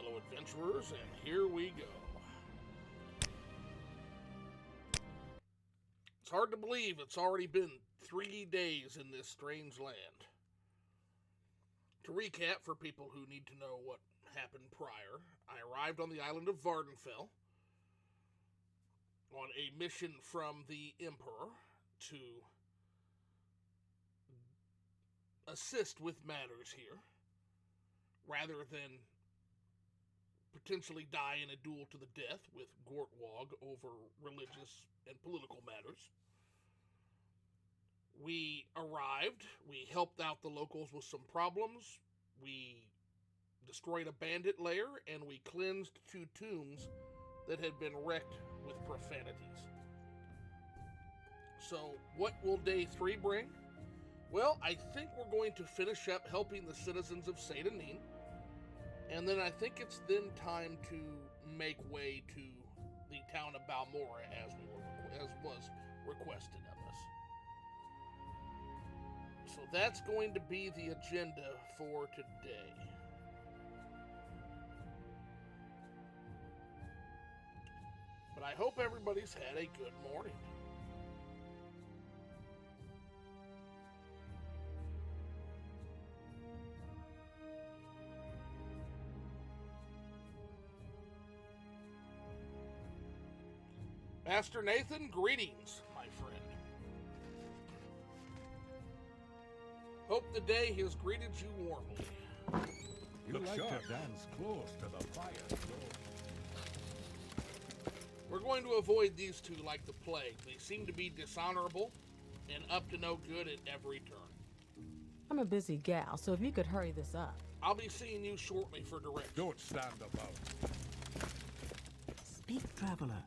fellow adventurers, and here we go. It's hard to believe it's already been 3 days in this strange land. To recap, for people who need to know what happened prior, I arrived on the island of Vardenfell on a mission from the Emperor to assist with matters here, rather than potentially die in a duel to the death with Gortwog over religious and political matters. We arrived, we helped out the locals with some problems, we destroyed a bandit lair, and we cleansed 2 tombs that had been wrecked with profanities. So, what will day 3 bring? Well, I think we're going to finish up helping the citizens of Seyda Neen, and then I think it's then time to make way to the town of Balmora as was requested of us. So that's going to be the agenda for today. But I hope everybody's had a good morning. Master Nathan, greetings, my friend. Hope the day has greeted you warmly. You like to dance close to the fire. We're going to avoid these two like the plague. They seem to be dishonorable and up to no good at every turn. I'm a busy gal, so if you could hurry this up. I'll be seeing you shortly for directions. Don't stand about. Speak, traveler.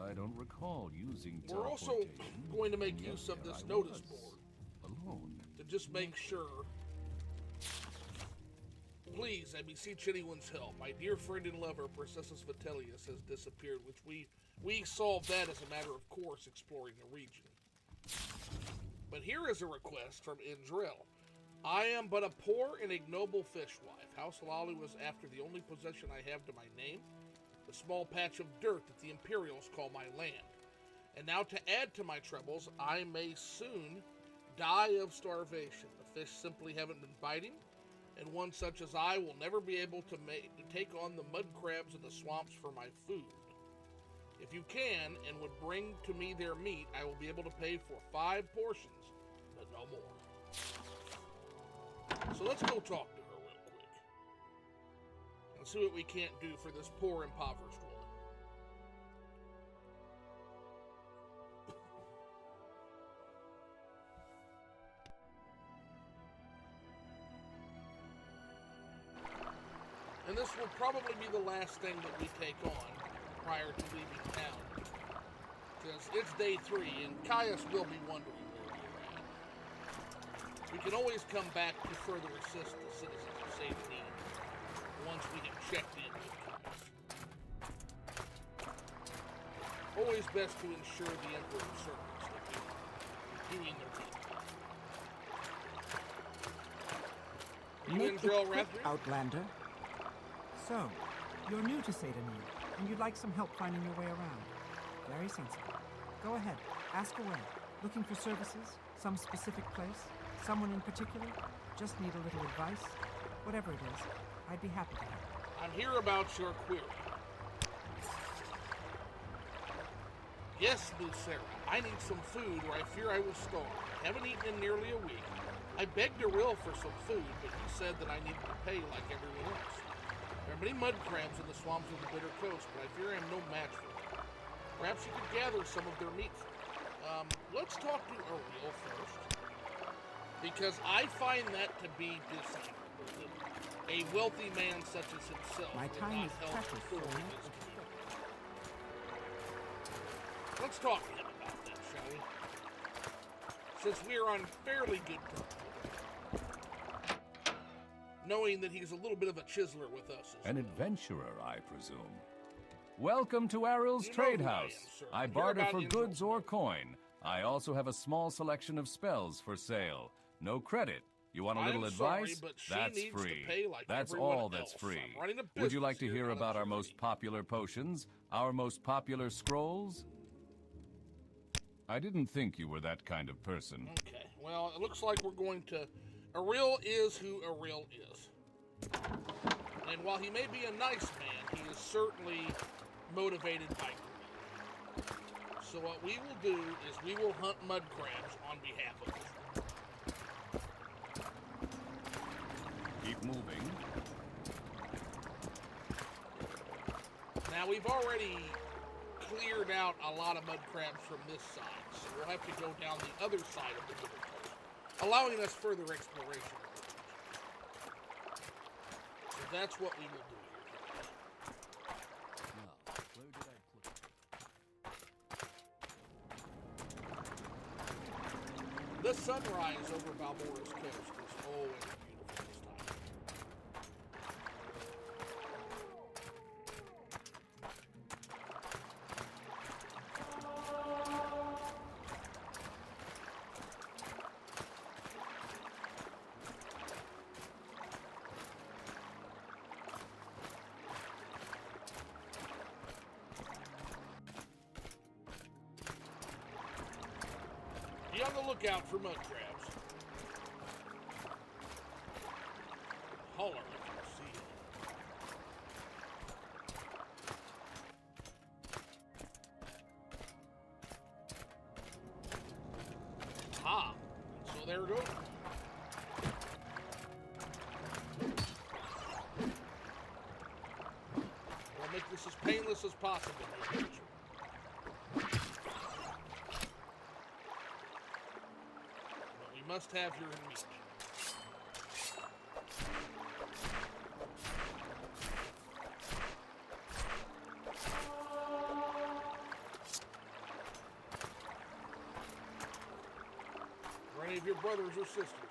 I don't recall using We're also going to make use of this notice board alone to just make sure. Please, I beseech anyone's help. My dear friend and lover, Princess Vitellius, has disappeared, which we solved that as a matter of course, exploring the region. But here is a request from Indril. I am but a poor and ignoble fishwife. House Lolly was after the only possession I have to my name, the small patch of dirt that the Imperials call my land. And now to add to my troubles, I may soon die of starvation. The fish simply haven't been biting, and one such as I will never be able to take on the mud crabs in the swamps for my food. If you can, and would bring to me their meat, I will be able to pay for 5 portions, but no more. So let's go talk to her real quick, and see what we can't do for this poor, impoverished woman. And this will probably be the last thing that we take on prior to leaving town, because it's day 3, and Caius will be wondering where we're at. We can always come back to further assist the citizens of Seyda Neen once we have checked in with Caius. Always best to ensure the Emperor's servants that we're doing their duty. You and Drell Rathbury? Outlander. So, you're new to Seyda Neen, and you'd like some help finding your way around. Very sensible. Go ahead, ask away. Looking for services? Some specific place? Someone in particular? Just need a little advice? Whatever it is, I'd be happy to help. I'm here about your query. Yes, Lucera, I need some food or I fear I will starve. I haven't eaten in nearly a week. I begged Ariel for some food, but he said that I needed to pay like everyone else. There are many mud crabs in the swamps of the Bitter Coast, but I fear I am no match for them. Perhaps you could gather some of their meat for me. Let's talk to Ariel first, because I find that to be dishonorable. A wealthy man such as himself My would time not is help precious, authority sir. in this community. Let's talk to him about that, shall we? Since we are on fairly good terms, knowing that he's a little bit of a chiseler with us as An well. adventurer, I presume. Welcome to Ariel's You know Trade who I House. am, sir. I I'm here barter about for info. goods or coin. I also have a small selection of spells for sale. No credit, You want a little I'm sorry, advice? but she That's needs to free. pay like That's everyone all that's else. free. I'm running a Would you like to business hear here, about not a our most charity. popular potions? Our most popular scrolls? I didn't think you were that kind of person. Okay, well, it looks like we're going to... Ariel is who Ariel is. And while he may be a nice man, he is certainly motivated by greed. So what we will do is we will hunt mud crabs on behalf of him. Keep moving. Now, we've already cleared out a lot of mud crabs from this side, so we'll have to go down the other side of the river coast, allowing us further exploration. So that's what we will do here today. Now, where did I put it? The sunrise over Balmora's coast is always beautiful this time. Be on the lookout for mud crabs. Holler if you see it. Ah, so there it goes. We'll make this as painless as possible, my adventure. But we must have your meat. Are any of your brothers or sisters here?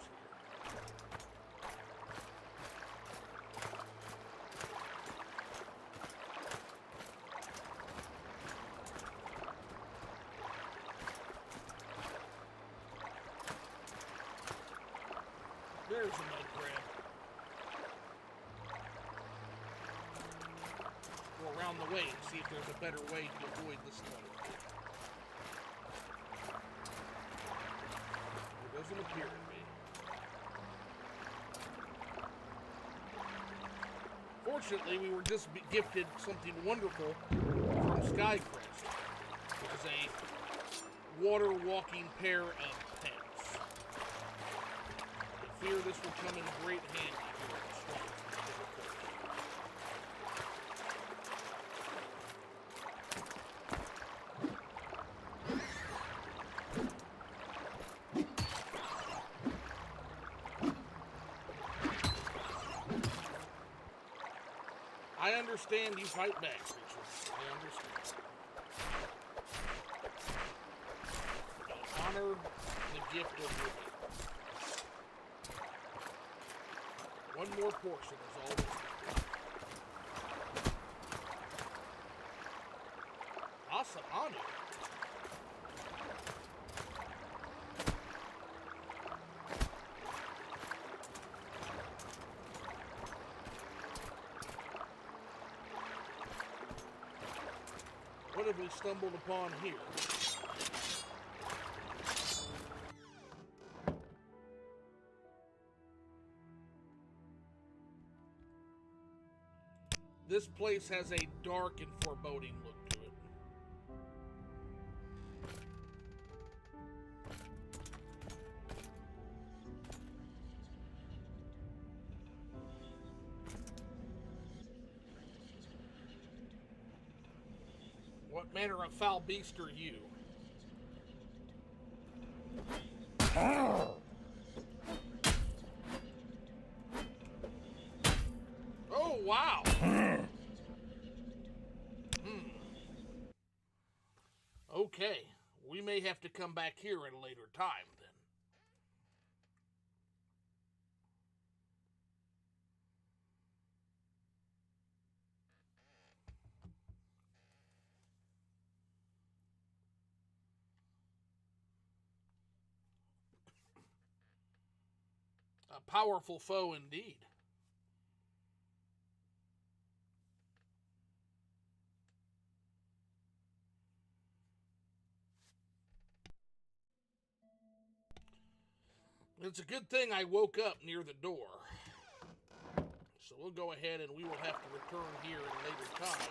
There's a mud crab. Go around the way and see if there's a better way to avoid this one. There doesn't appear to be. Fortunately, we were just gifted something wonderful from Skycrest, which is a water-walking pair of pants. I fear this will come in great handy here at the swamp. I understand you fight back, creature. I understand. Honor the gift of your gift. One more portion is all that's needed. Awesome honor. What have we stumbled upon here? This place has a dark and foreboding look to it. What manner of foul beast are you? Oh, wow! Okay, we may have to come back here at a later time, then. A powerful foe indeed. It's a good thing I woke up near the door. So we'll go ahead and we will have to return here at a later time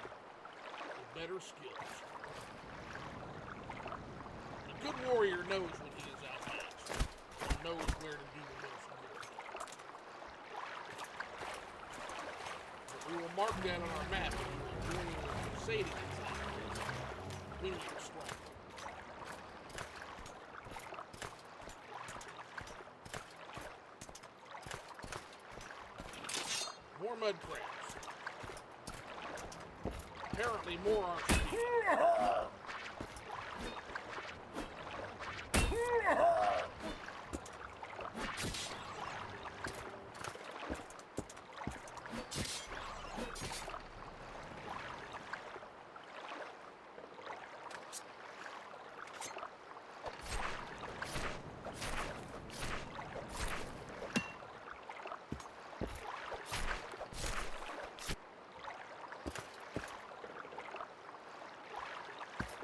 with better skills. A good warrior knows when he is outmatched and knows where to do the most good. But we will mark that on our map if we are doing crusading when we are strong. More mud crabs. Apparently more aren't speaking.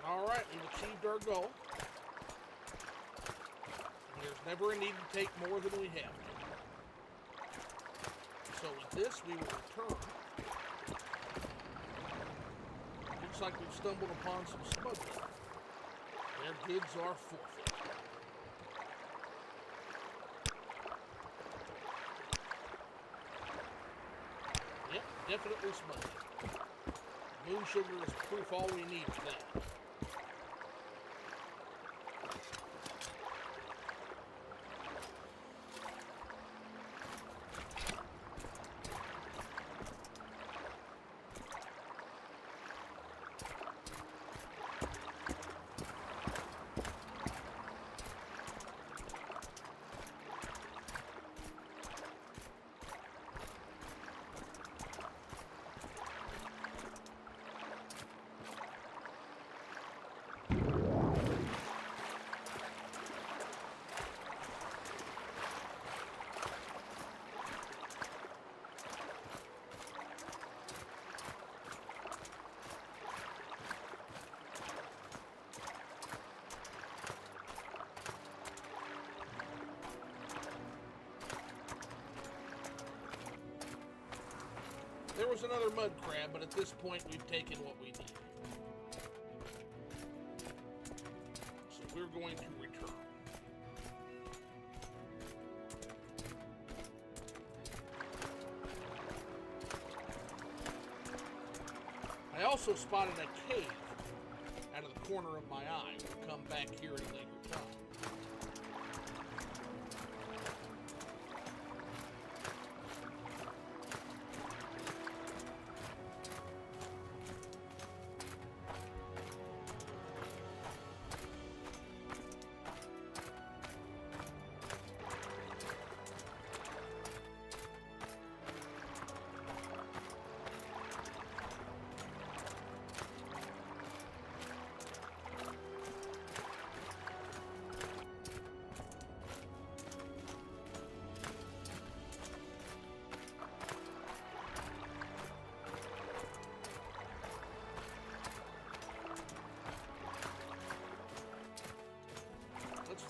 Alright, we've achieved our goal. And there's never a need to take more than we have to. So with this, we will return. Looks like we've stumbled upon some smugglers. Their goods are forfeit. Yep, definitely smuggling. Moon sugar is proof all we need for that. There was another mud crab, but at this point we've taken what we need. So we're going to return. I also spotted a cave out of the corner of my eye. We'll come back here at a later time.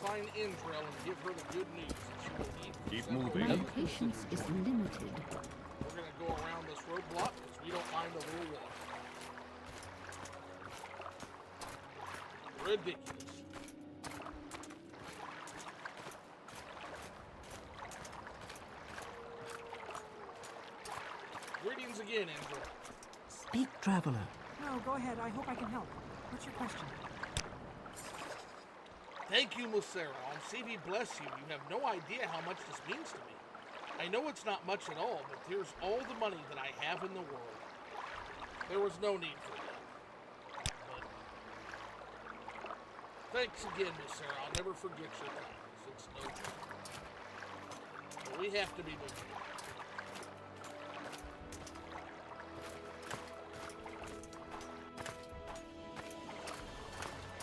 Find Indrel and give her the good news that she will need. Keep moving. My patience is limited. We're going to go around this roadblock because we don't mind a little water. Ridiculous. Greetings again, Indrel. Speak, traveler. No, go ahead. I hope I can help. What's your question? Thank you, Musera. CV bless you. You have no idea how much this means to me. I know it's not much at all, but here's all the money that I have in the world. There was no need for that. But thanks again, Musera. I'll never forget your kindness. It's no joke. But we have to be moving.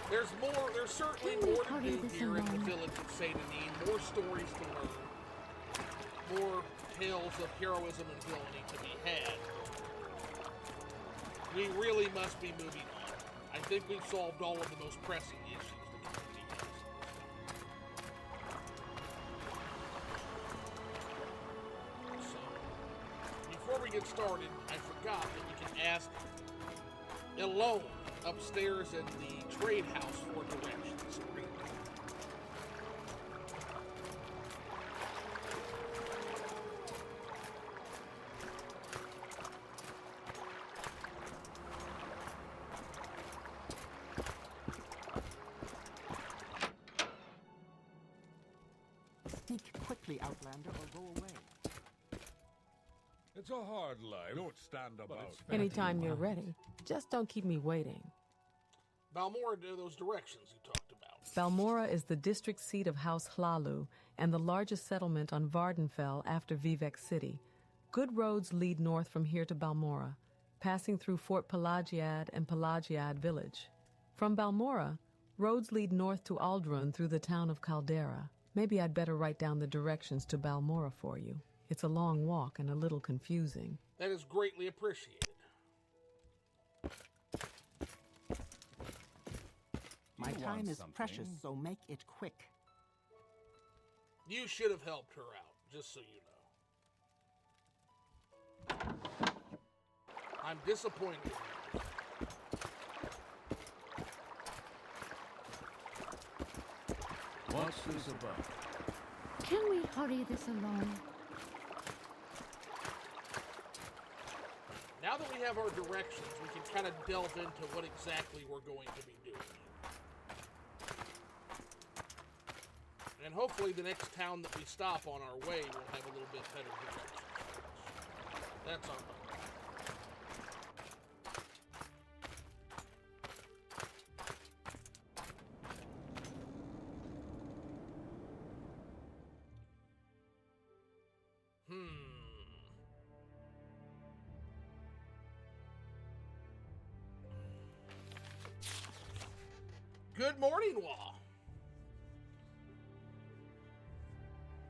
There's certainly more to do here in the village of Seyda Neen, more stories to learn. more tales of heroism and villainy to be had. We really must be moving on. I think we've solved all of the most pressing issues the community has. So, before we get started, I forgot that we can ask Elone upstairs in the trade house for directions. So we're gonna do that. Speak quickly, Outlander, or go away. It's a hard life. Don't stand about. Anytime you're ready. Just don't keep me waiting. Balmora, do those directions you talked about. Balmora is the district seat of House Hlalu and the largest settlement on Vardenfell after Vivec City. Good roads lead north from here to Balmora, passing through Fort Pelagiad and Pelagiad village. From Balmora, roads lead north to Aldrun through the town of Caldera. Maybe I'd better write down the directions to Balmora for you. It's a long walk and a little confusing. That is greatly appreciated. My You time want is something? precious, so make it quick. You should have helped her out, just so you know. I'm disappointed. What's this about? Can we hurry this along? Now that we have our directions, we can kind of delve into what exactly we're going to be doing. And hopefully the next town that we stop on our way will have a little bit better directions for us. That's our hope. Good morning, Wa.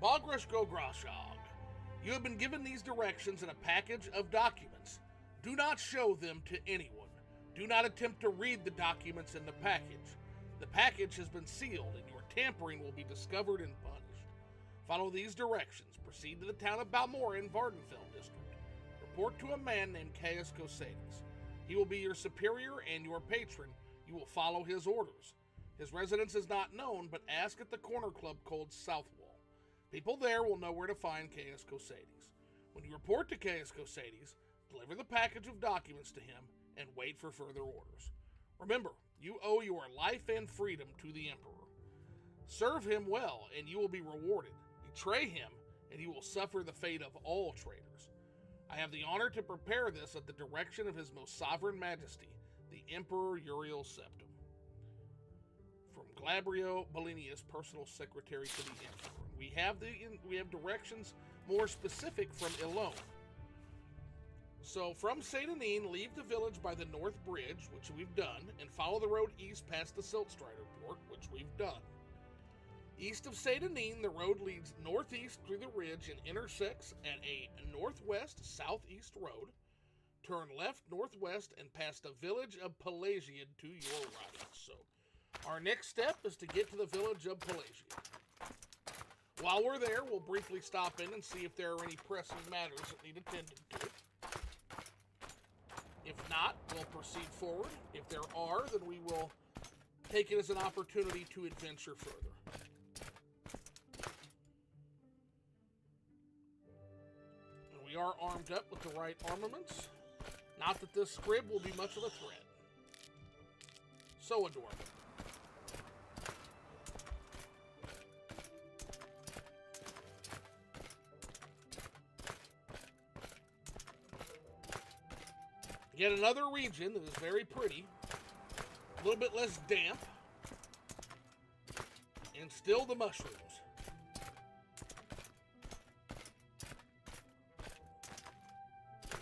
Bogrush Gograshog. You have been given these directions in a package of documents. Do not show them to anyone. Do not attempt to read the documents in the package. The package has been sealed and your tampering will be discovered and punished. Follow these directions. Proceed to the town of Balmora in Vardenfell district. Report to a man named Caius Cosades. He will be your superior and your patron. You will follow his orders. His residence is not known, but ask at the corner club called Southwall. People there will know where to find Caius Cosades. When you report to Caius Cosades, deliver the package of documents to him and wait for further orders. Remember, you owe your life and freedom to the Emperor. Serve him well, and you will be rewarded. Betray him, and you will suffer the fate of all traitors. I have the honor to prepare this at the direction of His Most Sovereign Majesty, the Emperor Uriel Septim. From Glabrio Bellinius, personal secretary to the Emperor. We have directions more specific from Elone. So from Seyda Neen, leave the village by the North Bridge, which we've done, and follow the road east past the Siltstrider port, which we've done. East of Seyda Neen, the road leads northeast through the ridge and intersects at a northwest-southeast road. Turn left northwest and past the Village of Pelagiad to your right. So our next step is to get to the Village of Pelagiad. While we're there, we'll briefly stop in and see if there are any pressing matters that need attended to. If not, we'll proceed forward. If there are, then we will take it as an opportunity to adventure further. And we are armed up with the right armaments. Not that this scrib will be much of a threat. So adorable. Yet another region that is very pretty, a little bit less damp, and still the mushrooms.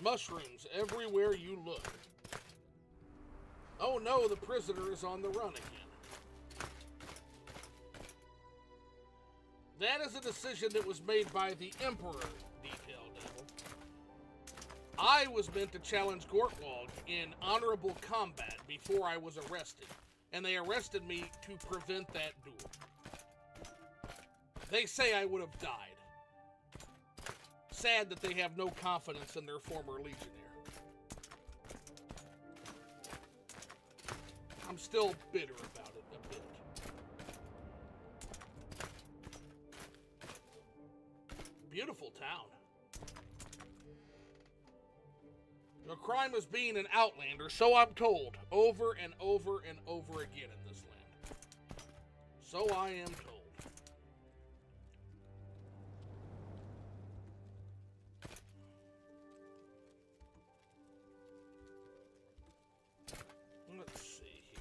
Mushrooms everywhere you look. Oh no, the prisoner is on the run again. That is a decision that was made by the Emperor, Detail Devil. I was meant to challenge Gortwald in honorable combat before I was arrested, and they arrested me to prevent that duel. They say I would have died. Sad that they have no confidence in their former legionnaire. I'm still bitter about it a bit. Beautiful town. The crime is being an outlander, so I'm told, over and over and over again in this land. So I am told. Let's see here.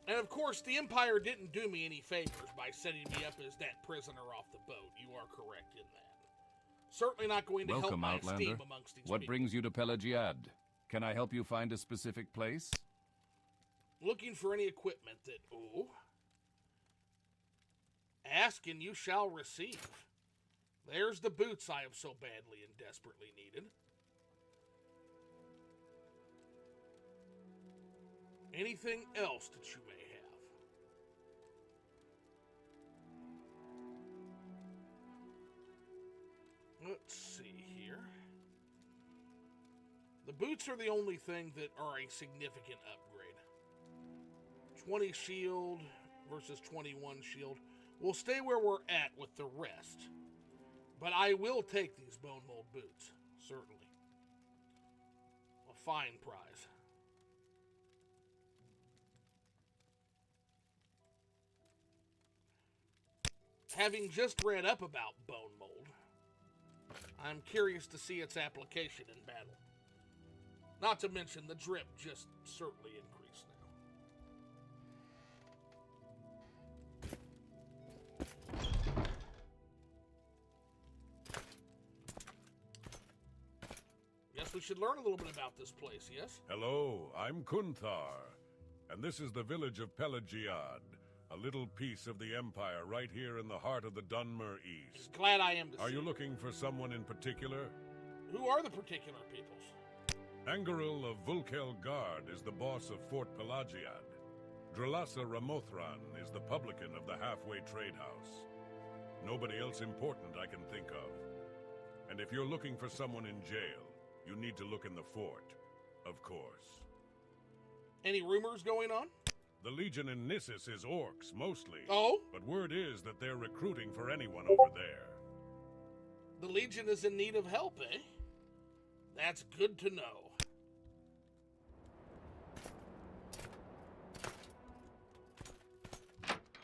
And of course, the Empire didn't do me any favors by setting me up as that prisoner off the boat. You are correct in that. Certainly not going to Welcome, help my Outlander. esteem amongst these What people. brings you to Pelegiad? Can I help you find a specific place? Looking for any equipment that... Ooh. Ask and you shall receive. There's the boots I have so badly and desperately needed. Anything else that you may have? Let's see here. The boots are the only thing that are a significant upgrade. 20 shield versus 21 shield. We'll stay where we're at with the rest. But I will take these bone mold boots, certainly. A fine prize. Having just read up about bone mold, I'm curious to see its application in battle. Not to mention the drip just certainly increased now. Guess we should learn a little bit about this place, yes? Hello, I'm Kunthar, and this is the village of Pelagiad, a little piece of the Empire right here in the heart of the Dunmer East. Glad I am to see. Are you looking for someone in particular? Who are the particular peoples? Angaril of Vulkel Guard is the boss of Fort Pelagiad. Drelasa Ramothran is the publican of the halfway trade house. Nobody else important I can think of. And if you're looking for someone in jail, you need to look in the fort, of course. Any rumors going on? The Legion in Nissus is orcs, mostly. Oh? But word is that they're recruiting for anyone over there. The Legion is in need of help, eh? That's good to know.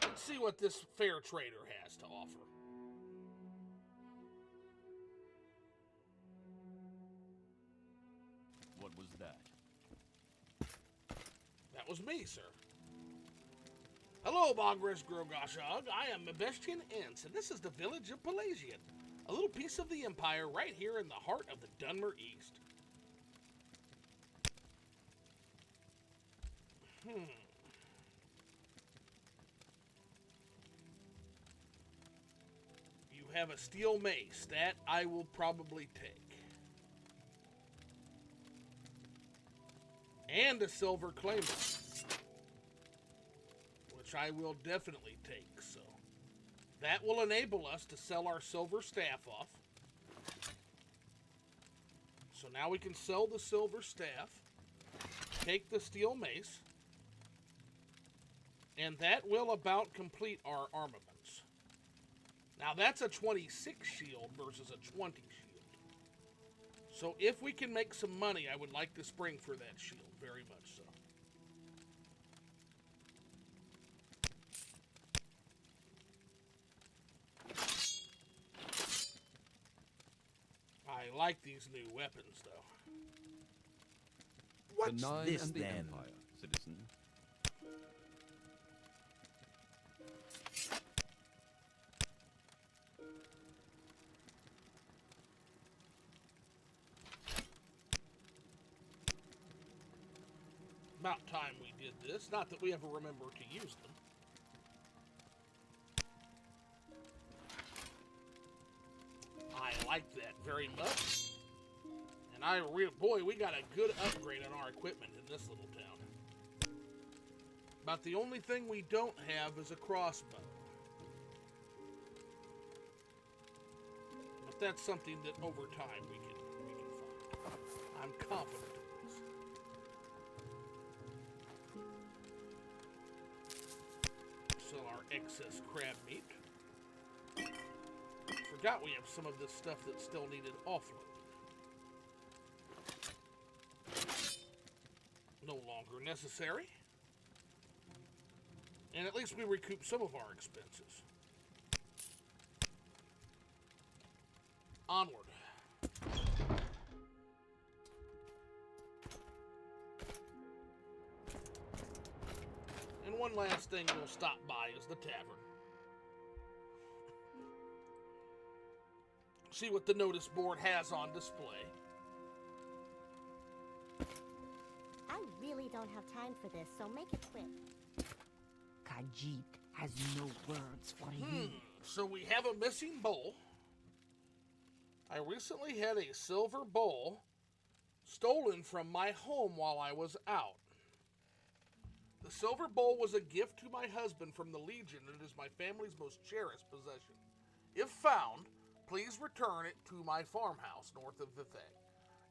Let's see what this fair trader has to offer. What was that? That was me, sir. Hello, Bogres Grogashog. I am Mebestian Ince, and this is the Village of Pelagiad, a little piece of the Empire right here in the heart of the Dunmer East. You have a steel mace. That I will probably take. And a silver claymore, which I will definitely take, so that will enable us to sell our silver staff off. So now we can sell the silver staff, take the steel mace, and that will about complete our armaments. Now that's a 26 shield versus a 20 shield. So if we can make some money, I would like to spring for that shield, very much so. I like these new weapons, though. What's the Nine this and the then? Empire, citizen. About time we did this. Not that we ever remember to use them. I like that very much. And boy, we got a good upgrade on our equipment in this little town. About the only thing we don't have is a crossbow. But that's something that over time we can find. I'm confident in this. Sell our excess crab meat. Forgot we have some of this stuff that still needed offload. No longer necessary. And at least we recoup some of our expenses. Onward. And one last thing we'll stop by is the tavern. See what the notice board has on display. I really don't have time for this, so make it quick. Khajiit has no words for you. So we have a missing bowl. I recently had a silver bowl stolen from my home while I was out. The silver bowl was a gift to my husband from the Legion, and it is my family's most cherished possession. If found, please return it to my farmhouse north of Vivek.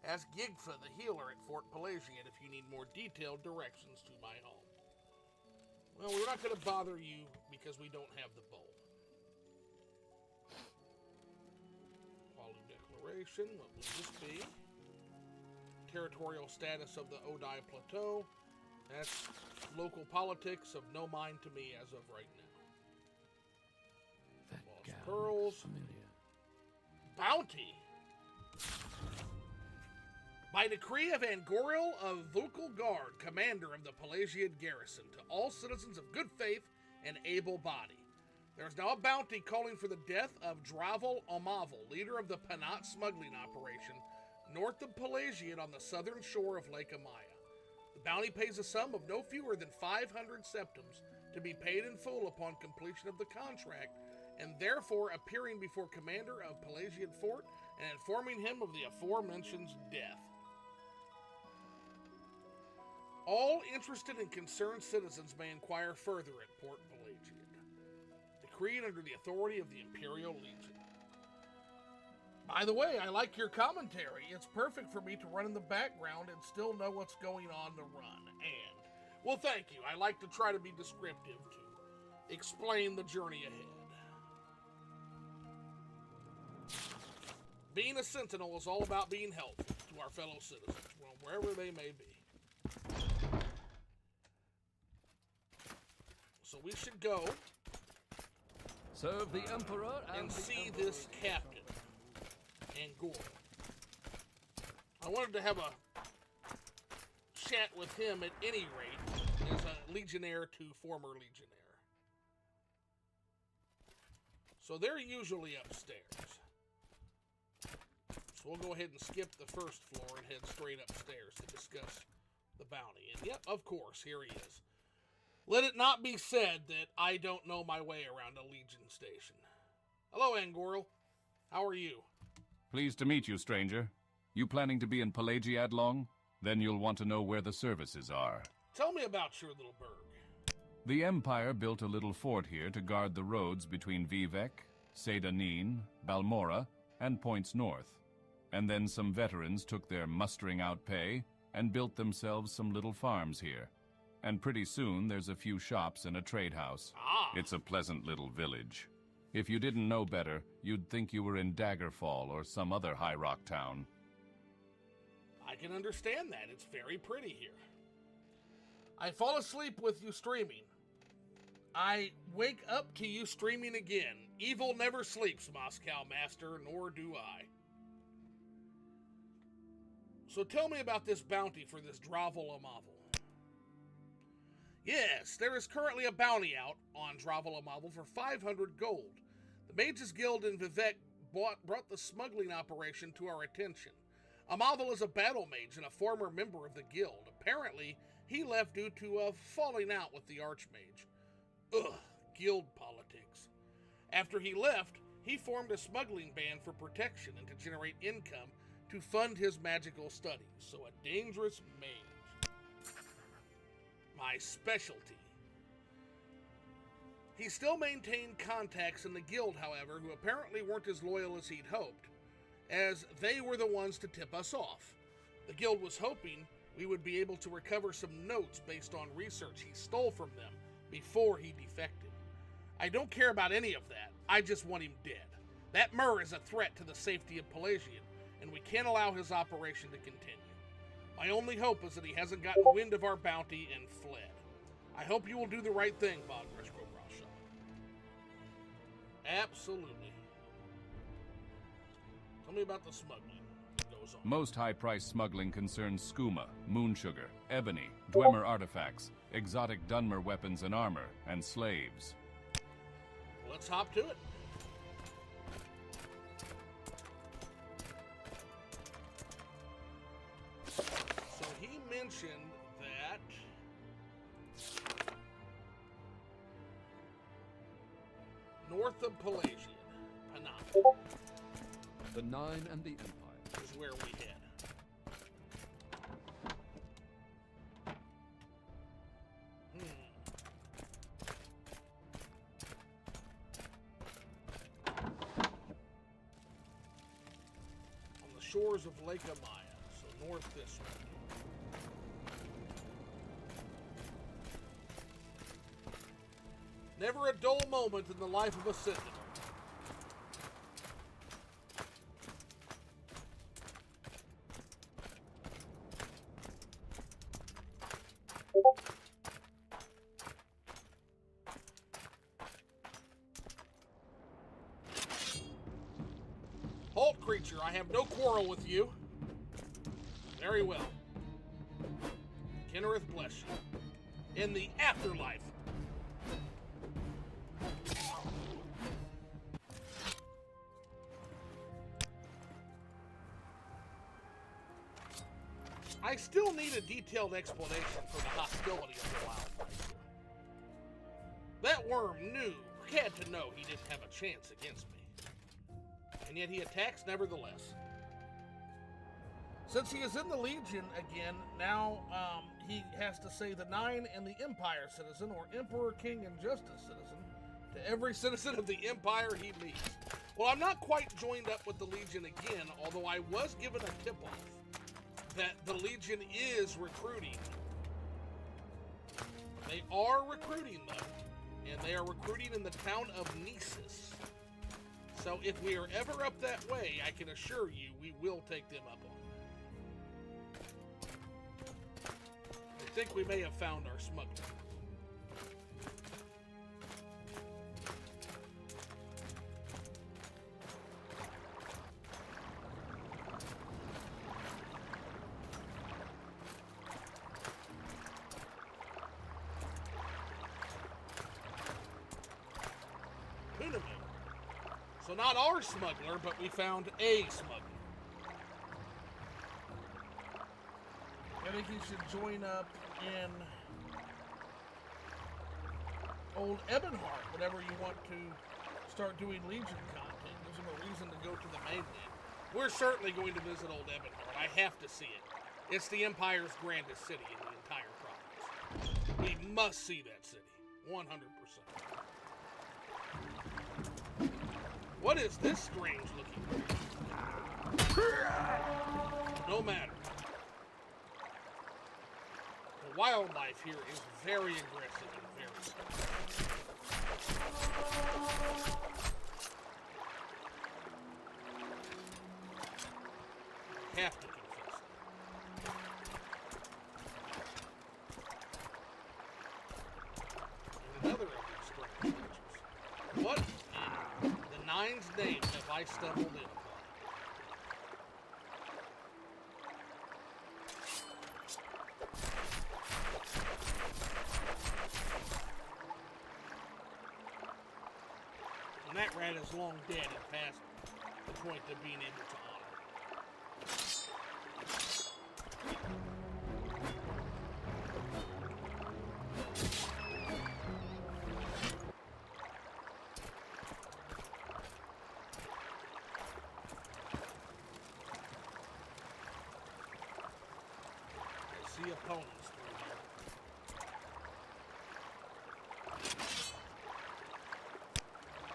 Ask Gigfa, the healer at Fort Pelagiad, if you need more detailed directions to my home. Well, we're not going to bother you because we don't have the bowl. Quality declaration, what would this be? Territorial status of the Odai Plateau. That's local politics of no mind to me as of right now. Lost Pearls. Bounty. By decree of Angoril of Vulcal Guard, commander of the Pelegiad garrison, to all citizens of good faith and able body. There is now a bounty calling for the death of Dravel Omavel, leader of the Penat smuggling operation, north of Pelegiad on the southern shore of Lake Amaya. The bounty pays a sum of no fewer than 500 septums to be paid in full upon completion of the contract, and therefore appearing before commander of Pelegiad Fort and informing him of the aforementioned death. All interested and concerned citizens may inquire further at Port Pelegiad. Decreed under the authority of the Imperial Legion. By the way, I like your commentary. It's perfect for me to run in the background and still know what's going on the run. And, well, thank you. I like to try to be descriptive to explain the journey ahead. Being a Sentinel is all about being helpful to our fellow citizens, wherever they may be. So we should go Serve the Emperor and see this captain, Angor. I wanted to have a chat with him at any rate, as a legionnaire to former legionnaire. So they're usually upstairs. So we'll go ahead and skip the first floor and head straight upstairs to discuss the bounty. And yep, of course, here he is. Let it not be said that I don't know my way around a Legion station. Hello, Angoril. How are you? Pleased to meet you, stranger. You planning to be in Pelegiad long? Then you'll want to know where the services are. Tell me about your little burg. The Empire built a little fort here to guard the roads between Vivek, Seyda Neen, Balmora, and points north. And then some veterans took their mustering out pay and built themselves some little farms here. And pretty soon there's a few shops and a trade house. It's a pleasant little village. If you didn't know better, you'd think you were in Daggerfall or some other high rock town. I can understand that. It's very pretty here. I fall asleep with you streaming. I wake up to you streaming again. Evil never sleeps, Moscow Master, nor do I. So tell me about this bounty for this Dravel Omavel. Yes, there is currently a bounty out on Dravel Omavel for 500 gold. The Mages Guild in Vivek brought the smuggling operation to our attention. Omavel is a battle mage and a former member of the guild. apparently he left due to a falling out with the Archmage. Ugh, guild politics. After he left, he formed a smuggling band for protection and to generate income to fund his magical studies. So a dangerous mage. My specialty. He still maintained contacts in the guild, however, who apparently weren't as loyal as he'd hoped, as they were the ones to tip us off. The guild was hoping we would be able to recover some notes based on research he stole from them before he defected. I don't care about any of that. I just want him dead. That Mur is a threat to the safety of Pelegiad, and we can't allow his operation to continue. My only hope is that he hasn't gotten wind of our bounty and fled. I hope you will do the right thing, Bogrush Grograsha. Absolutely. Tell me about the smuggling. It goes on. Most high-priced smuggling concerns skooma, moon sugar, ebony, Dwemer artifacts, exotic Dunmer weapons and armor, and slaves. Let's hop to it. So he mentioned that north of Pelagiad, Panam, The Nine and the Empire. is where we head. On the shores of Lake Amaya, so north this way. Never a dull moment in the life of a Sentinel. Halt, creature, I have no quarrel with you. Very well. Kennereth bless you. In the afterlife. I still need a detailed explanation for the hostility of the wildlife here. That worm knew, had to know he didn't have a chance against me. And yet he attacks nevertheless. Since he is in the Legion again, now he has to say the Nine and the Empire citizen, or Emperor, King, and Justice citizen, to every citizen of the Empire he meets. Well, I'm not quite joined up with the Legion again, although I was given a tip-off that the Legion is recruiting. They are recruiting, though, and they are recruiting in the town of Nisus. So if we are ever up that way, I can assure you we will take them up on it. I think we may have found our smuggler. So not our smuggler, but we found a smuggler. I think he should join up in Old Ebonheart whenever you want to start doing Legion content. Gives him a reason to go to the mainland. We're certainly going to visit Old Ebonheart. I have to see it. It's the Empire's grandest city in the entire province. We must see that city. 100%. What is this strange looking creature? No matter. The wildlife here is very aggressive and very scary. I have to confess that. And another of these strange creatures. What in the Nine's name have I stumbled in upon? And that rat is long dead and past the point of being able to honor.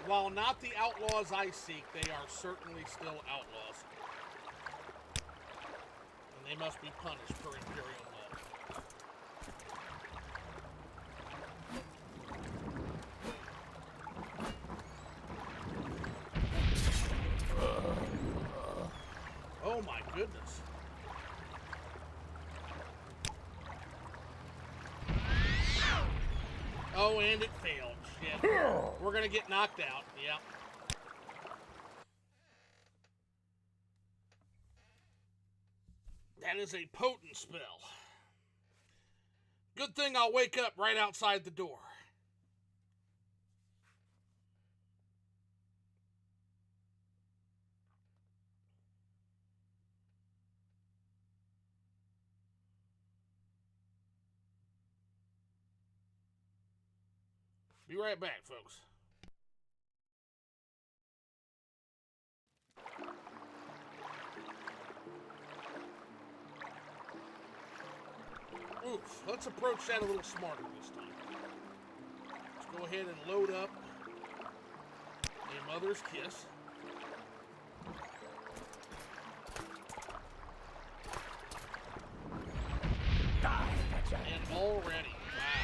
while not the outlaws I seek, they are certainly still outlaws. And they must be punished per Imperial law. Oh my goodness. Oh, and it failed. Shit. We're gonna get knocked out. Yep. That is a potent spell. Good thing I'll wake up right outside the door. Be right back, folks. Oof, let's approach that a little smarter this time. Let's go ahead and load up a mother's kiss. And already, wow.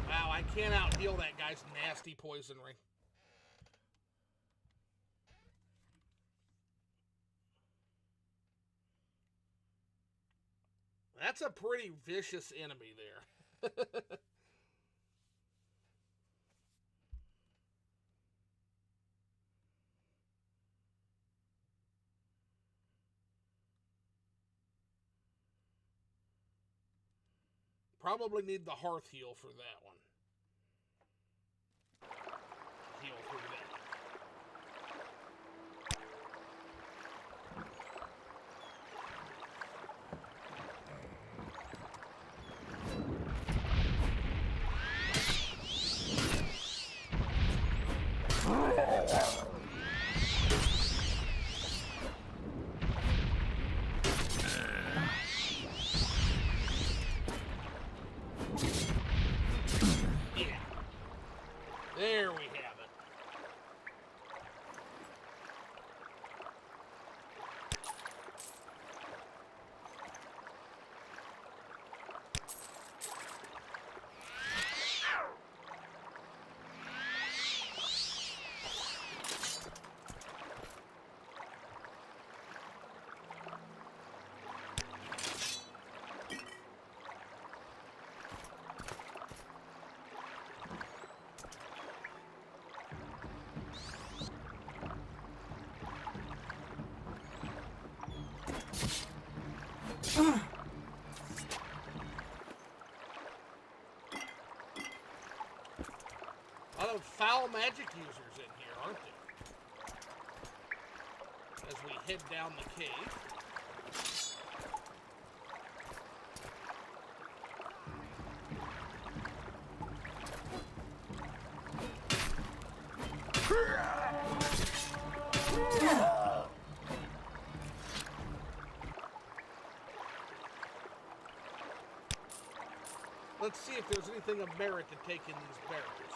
Wow, I can't out-heal that guy's nasty poisonry. That's a pretty vicious enemy there. Probably need the hearth heal for that one. Heal through that. There we have it. A lot of foul magic users in here, aren't there? As we head down the cave. Let's see if there's anything of merit to take in these barrels.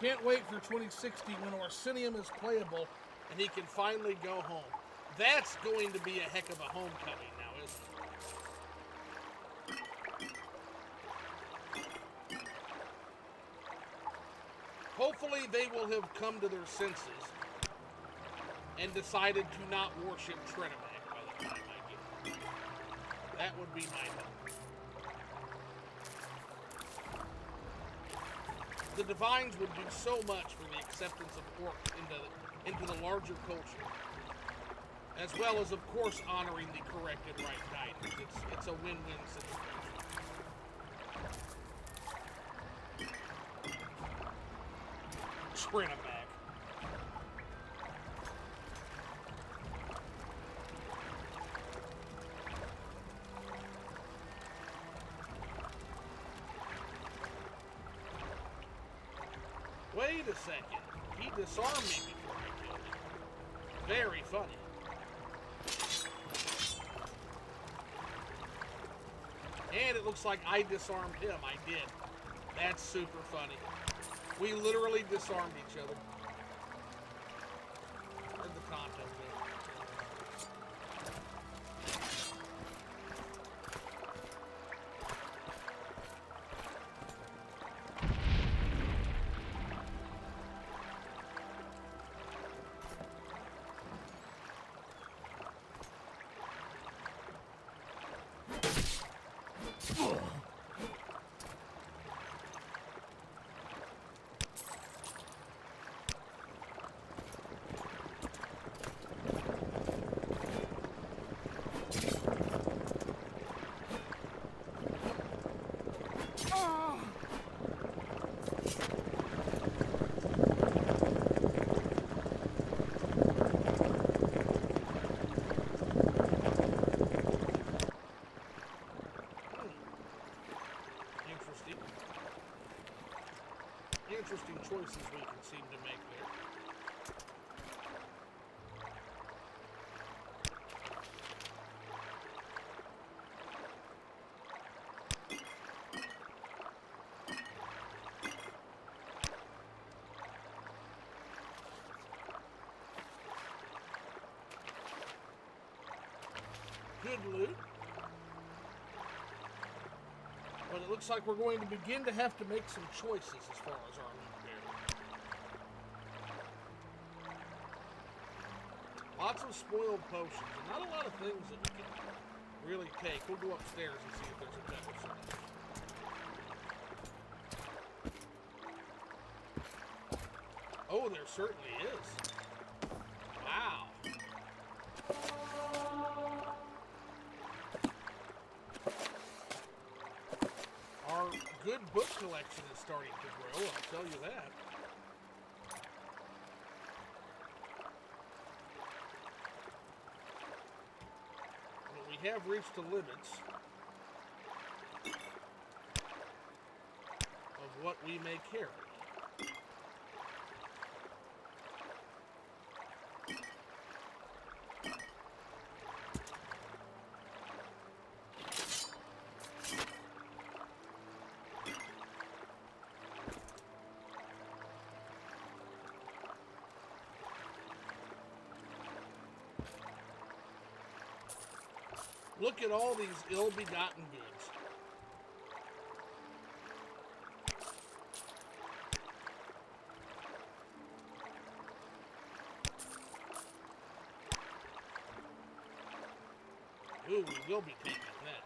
Can't wait for 2060 when Orsinium is playable and he can finally go home. That's going to be a heck of a homecoming now, isn't it? Hopefully they will have come to their senses and decided to not worship Trinimag by the time I get there. That would be my hope. The Divines would do so much for the acceptance of orcs into the larger culture, as well as, of course, honoring the correct and right guidance. It's a win-win situation. Trinimag. wait a second. He disarmed me before I killed him. Very funny. And it looks like I disarmed him. I did. That's super funny. We literally disarmed each other. Where'd the content go? Interesting choices we can seem to make there. Good loot. But it looks like we're going to begin to have to make some choices as far as our loot bearer. Lots of spoiled potions, and not a lot of things that we can really take. We'll go upstairs and see if there's a better selection. Oh, there certainly is. Wow. Our good book collection is starting to grow, I'll tell you that. But we have reached the limits of what we may carry. Look at all these ill-begotten goods. Ooh, we will be taking that.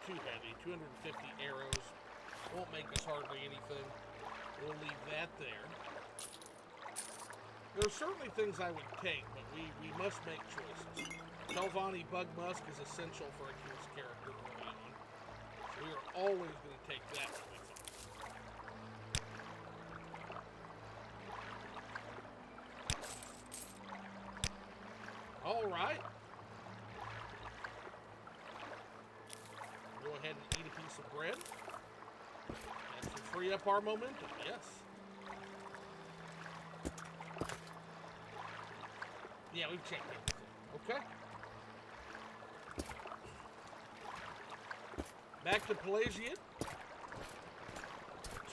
Too heavy. 250 arrows. Won't make us hardly anything. We'll leave that there. There are certainly things I would take, but we must make choices. Telvanni Bug Musk is essential for a king's character early on. So we are always going to take that when we find. All right. Go ahead and eat a piece of bread. That should free up our momentum, yes. Yeah, we've checked everything. Okay. Back to Pelegiad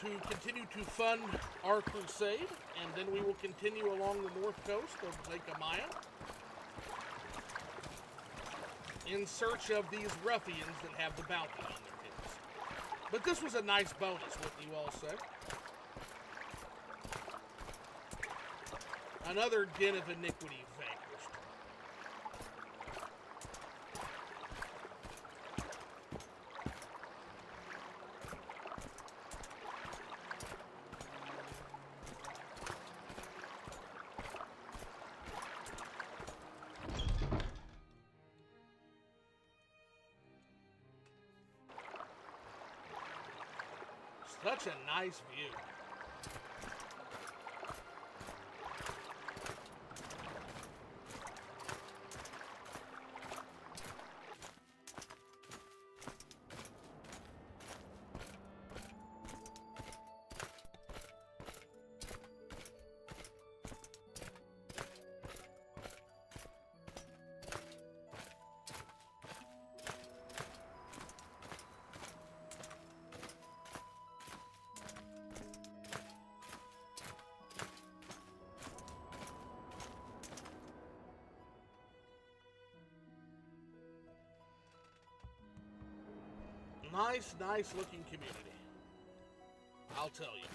to continue to fund our crusade, and then we will continue along the north coast of Lake Amaya in search of these ruffians that have the bounty on their heads. But this was a nice bonus, wouldn't you all say? Another den of iniquity vanquished. Such a nice view. Nice looking community. I'll tell you.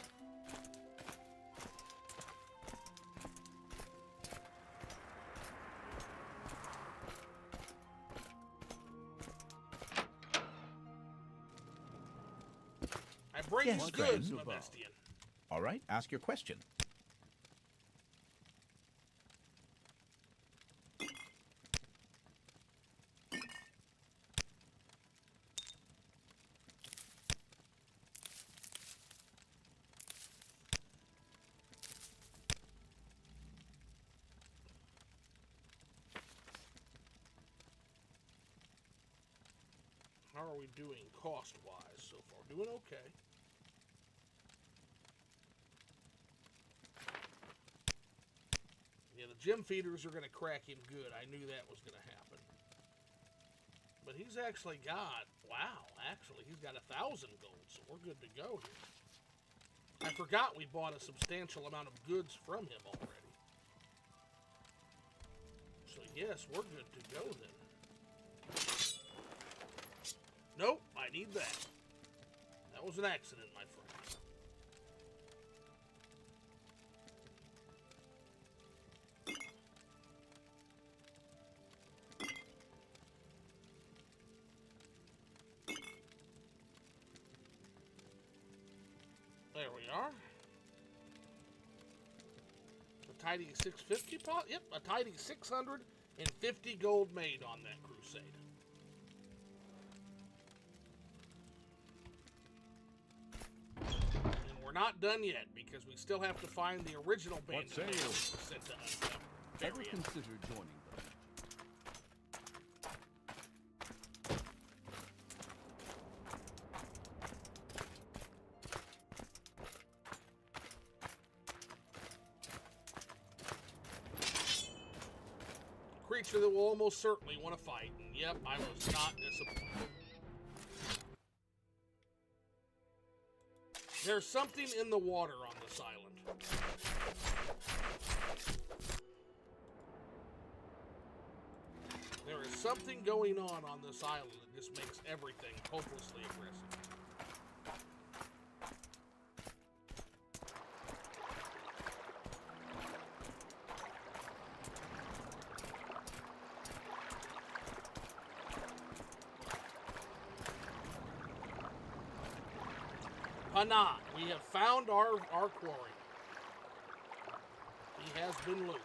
I bring Yes, you goods, friend. Mabestian. All right, ask your question. How are we doing cost-wise so far? Doing okay. Yeah, the gem feeders are going to crack him good. I knew that was going to happen. But he's actually got, wow, actually, he's got 1,000 gold, so we're good to go here. I forgot we bought a substantial amount of goods from him already. So yes, we're good to go then. Nope, I need that. That was an accident, my friend. There we are. A tidy 650 pot? Yep, a tidy 650 gold made on that crusade. We're not done yet because we still have to find the original bandit say you? sent to us. Ever Very consider joining them? creature that will almost certainly want to fight. And yep, I was not disappointed. There's something in the water on this island. There is something going on this island that just makes everything hopelessly aggressive. Pana, we have found our quarry. He has been located.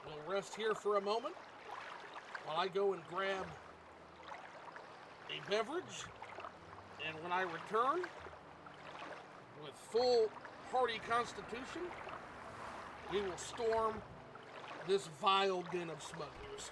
We'll rest here for a moment while I go and grab a beverage. And when I return with full hearty constitution, we will storm this vile den of smugglers.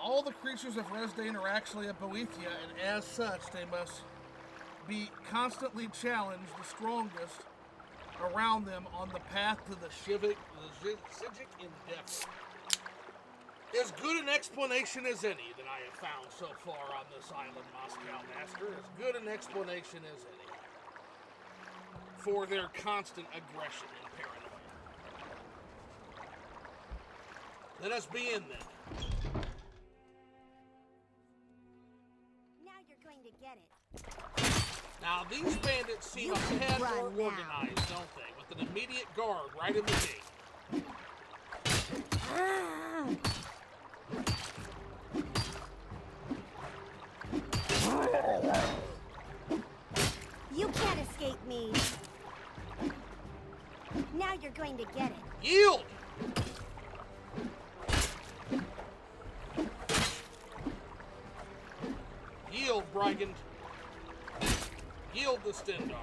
All the creatures of Resdain are actually a Boethia, and as such, they must be constantly challenged, the strongest around them on the path to the Sigic endeavor. As good an explanation as any that I have found so far on this island, Moscow Master. As good an explanation as any for their constant aggression and paranoia. Let us be in then. Now you're going to get it. Now, these bandits seem a tad more organized, don't they? With an immediate guard right in the gate. You can't escape me. Now you're going to get it. Yield! Yield, Brigand. Yield the Stendar.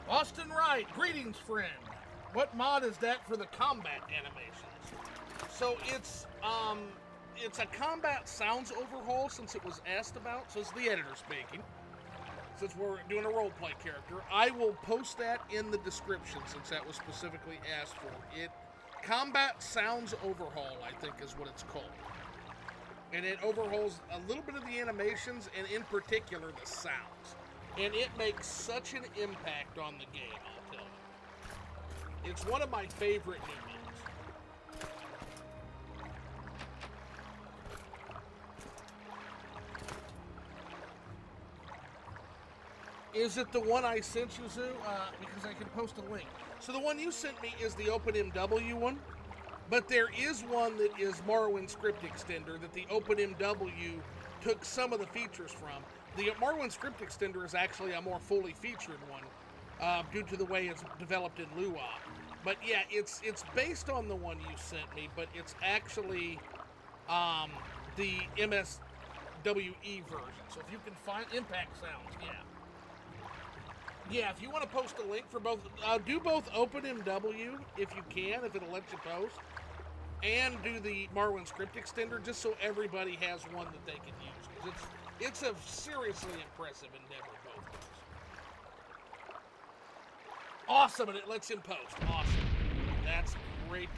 Austin Wright, greetings, friend. What mod is that for the combat animations? So it's a combat sounds overhaul since it was asked about. So it's the editor speaking. Since we're doing a roleplay character, I will post that in the description since that was specifically asked for. Combat sounds overhaul, I think, is what it's called. And it overhauls a little bit of the animations and in particular the sounds. And it makes such an impact on the game, I'll tell you. It's one of my favorite new modes. Is it the one I sent you, Zoo? Because I can post a link. So the one you sent me is the OpenMW one, but there is one that is Morrowind Script Extender that the OpenMW took some of the features from. The Morrowind Script Extender is actually a more fully featured one due to the way it's developed in Lua. But yeah, it's based on the one you sent me, but it's actually the MSWE version. So if you can find Impact Sounds, yeah. Yeah, if you want to post a link for both, do both OpenMW if you can, if it'll let you post, and do the Morrowind Script Extender just so everybody has one that they can use. Because it's a seriously impressive endeavor, both ways. Awesome, and it lets him post. Awesome. That's great.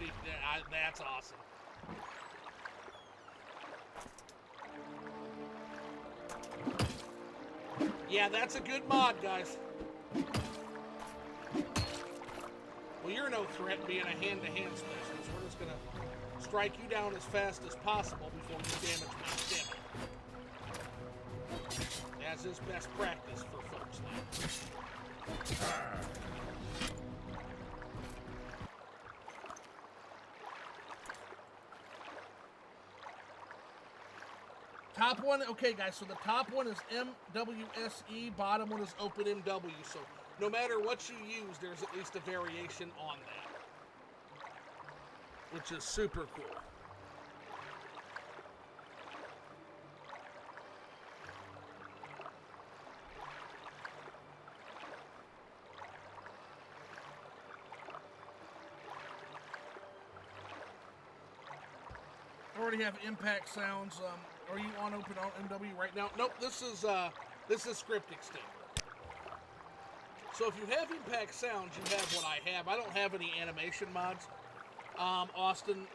That's awesome. Yeah, that's a good mod, guys. Well, you're no threat being a hand-to-hand specialist. We're just going to strike you down as fast as possible before you damage my stamina. As is best practice for folks now. Top one, okay guys, so the top one is MWSE, bottom one is OpenMW, so no matter what you use, there's at least a variation on that, which is super cool. I already have impact sounds. Are you on OpenMW right now? Nope, this is Script Extender. So if you have impact sounds, you have what I have. I don't have any animation mods, Austin,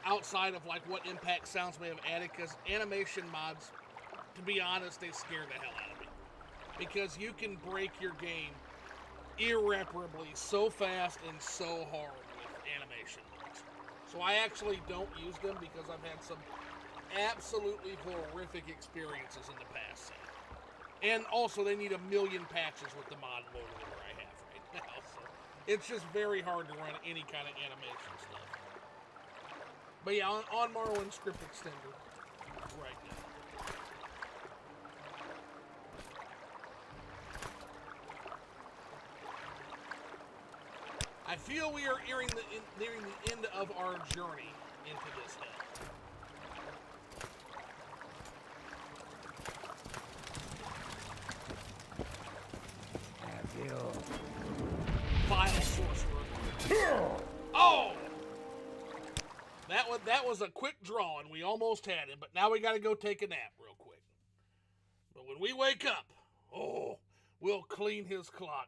outside of like what impact sounds may have added, because animation mods, to be honest, they scare the hell out of me. Because you can break your game irreparably so fast and so hard with animation mods. So I actually don't use them because I've had some absolutely horrific experiences in the past. And also, they need a million patches with the mod loader that I have right now. So it's just very hard to run any kind of animation stuff. But yeah, on Morrowind Script Extender right now. I feel we are nearing the end of our journey into this hell. that was a quick draw, and we almost had him, but now we gotta go take a nap real quick. But when we wake up, oh, we'll clean his clock.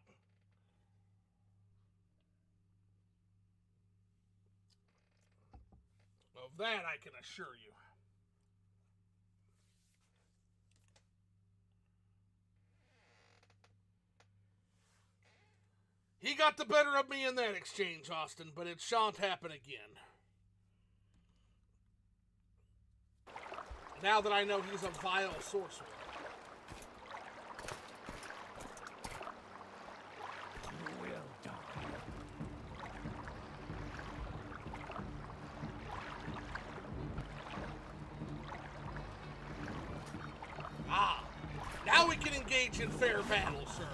Of that I can assure you. He got the better of me in that exchange, Austin, but it shan't happen again. Now that I know he's a vile sorcerer. You will die. Ah, now we can engage in fair battle, sir.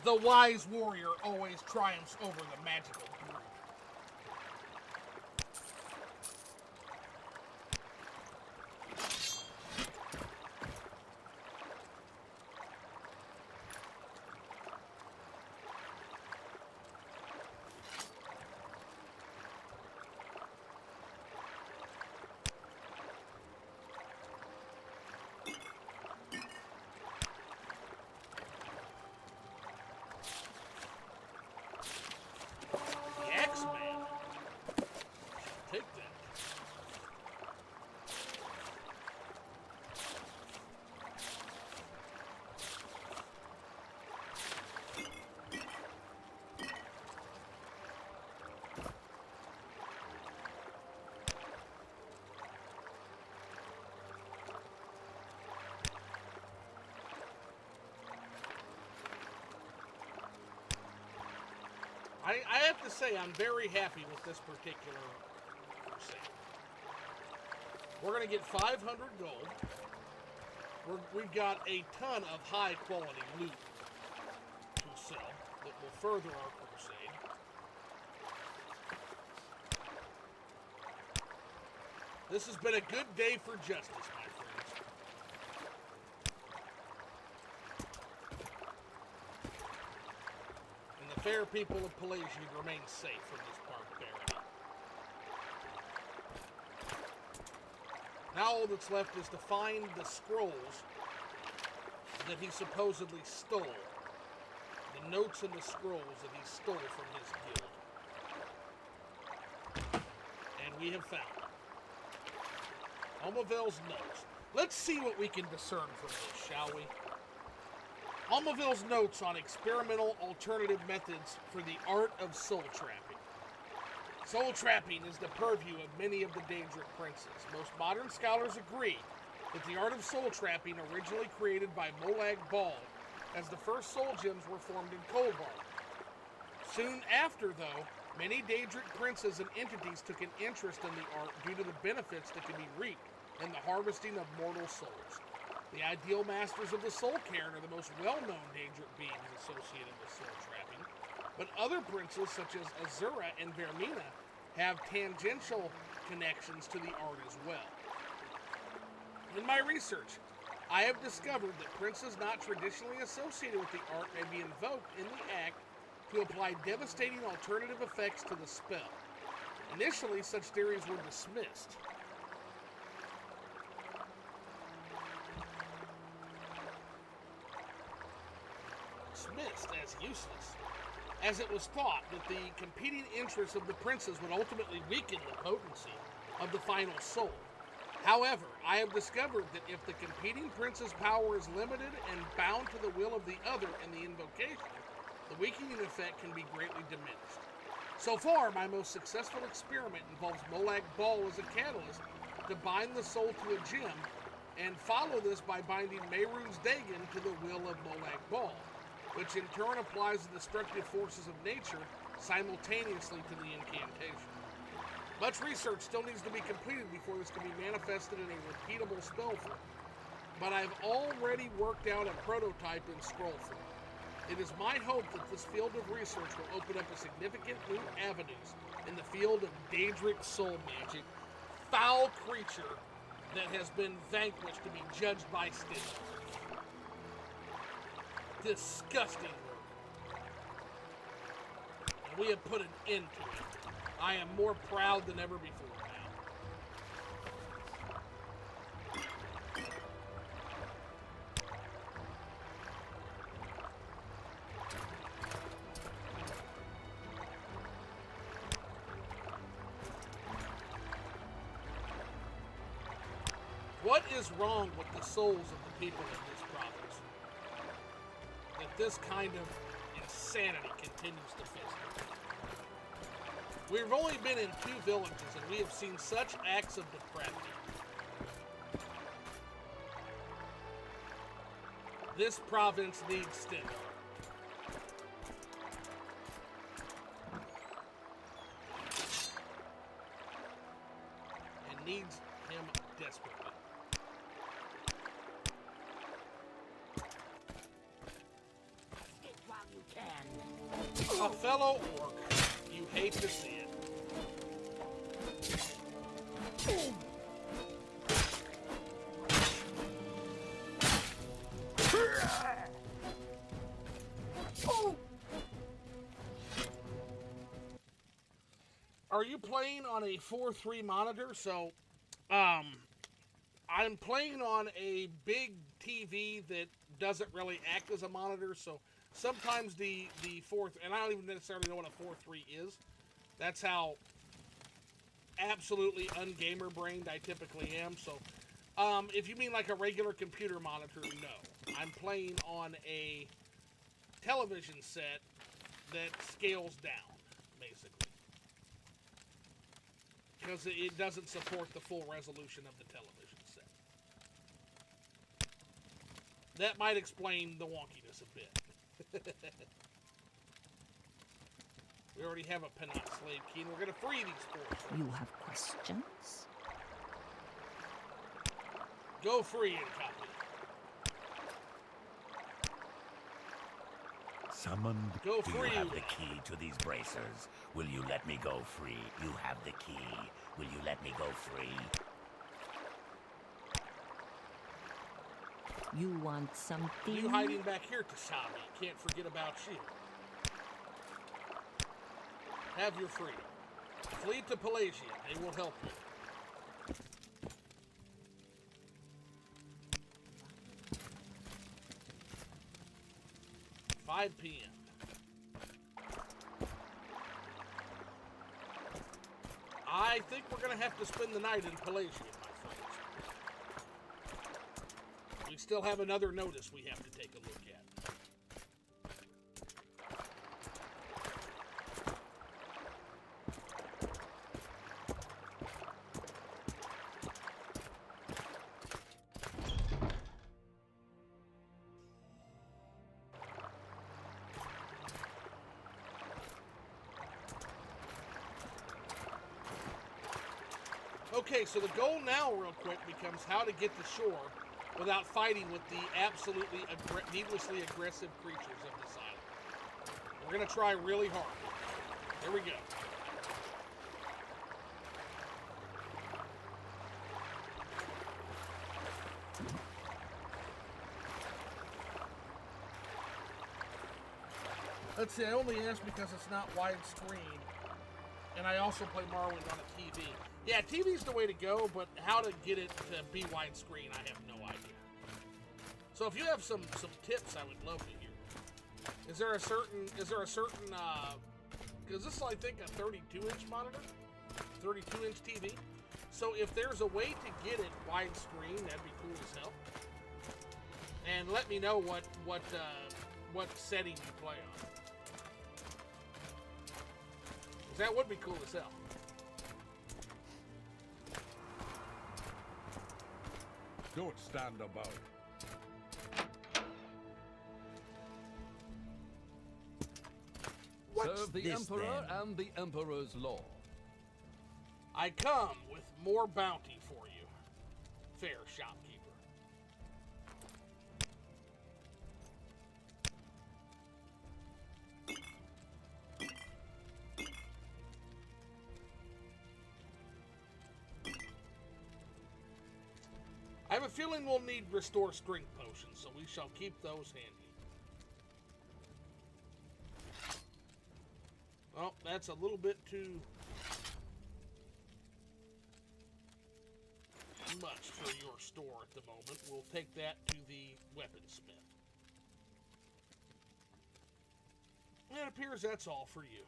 The wise warrior always triumphs over the magical brute. I have to say, I'm very happy with this particular crusade. We're going to get 500 gold. We've got a ton of high-quality loot to sell that will further our crusade. This has been a good day for justice, my friends. The fair people of Pelegiad remain safe from this barbarity. Now all that's left is to find the scrolls that he supposedly stole. The notes in the scrolls that he stole from his guild. And we have found them. Almavel's notes. Let's see what we can discern from this, shall we? Almavel's notes on experimental alternative methods for the art of soul trapping. Soul trapping is the purview of many of the Daedric princes. Most modern scholars agree that the art of soul trapping originally created by Molag Bal, as the first soul gems were formed in Kolbar. Soon after, though, many Daedric princes and entities took an interest in the art due to the benefits that can be reaped in the harvesting of mortal souls. The ideal masters of the soul cairn are the most well-known Daedric beings associated with soul trapping, but other princes such as Azura and Vermina have tangential connections to the art as well. In my research, I have discovered that princes not traditionally associated with the art may be invoked in the act to apply devastating alternative effects to the spell. Initially, such theories were dismissed. As useless, as it was thought that the competing interests of the princes would ultimately weaken the potency of the final soul. However, I have discovered that if the competing prince's power is limited and bound to the will of the other in the invocation, the weakening effect can be greatly diminished. So far, my most successful experiment involves Molag Bal as a catalyst to bind the soul to a gem, and follow this by binding Mehrunes Dagon to the will of Molag Bal, which in turn applies the destructive forces of nature simultaneously to the incantation. Much research still needs to be completed before this can be manifested in a repeatable spell form, but I've already worked out a prototype in scroll form. It is my hope that this field of research will open up a significant new avenues in the field of Daedric soul magic, foul creature that has been vanquished to be judged by Stentor. disgusting work. And we have put an end to it. I am more proud than ever before now. What is wrong with the souls of the people in this province? That this kind of insanity continues to fester. We've only been in 2 villages and we have seen such acts of depravity. This province needs Stentor. And needs him desperately. A fellow orc, you hate to see it. Are you playing on a 4:3 monitor? So, I'm playing on a big TV that doesn't really act as a monitor, so sometimes the 4th, and I don't even necessarily know what a 4:3 is. That's how absolutely ungamer brained I typically am. So, if you mean like a regular computer monitor, no. I'm playing on a television set that scales down, basically. Because it doesn't support the full resolution of the television set. That might explain the wonkiness a bit. We already have a Penat slave key, and we're going to free these 4. You have questions? Go free and copy. Summoned. Go Do free. you have the key to these bracers? Will you let me go free? You have the key. Will you let me go free? You want something? You hiding back here, Tasabi. Can't forget about you. Have your freedom. Flee to Pelegiad. They will help you. 5 p.m. I think we're going to have to spend the night in Pelegiad, my friends. We still have another notice we have to take a look at. Okay, so the goal now, real quick, becomes how to get to shore without fighting with the absolutely needlessly aggressive creatures of this island. We're going to try really hard. Here we go. Let's see, I only asked because it's not widescreen, and I also play Morrowind on a TV. Yeah, TV's the way to go, but how to get it to be widescreen, I have no idea. So if you have some tips, I would love to hear. Is there a certain, because this is, I think, a 32-inch monitor, 32-inch TV. So if there's a way to get it widescreen, that'd be cool as hell. And let me know what setting you play on. 'Cause that would be cool as hell. Don't stand about. Serve the Emperor and the Emperor's law. I come with more bounty for you, fair shopkeeper. I have a feeling we'll need restore strength potions, so we shall keep those handy. that's a little bit too much for your store at the moment. We'll take that to the weaponsmith. It appears that's all for you.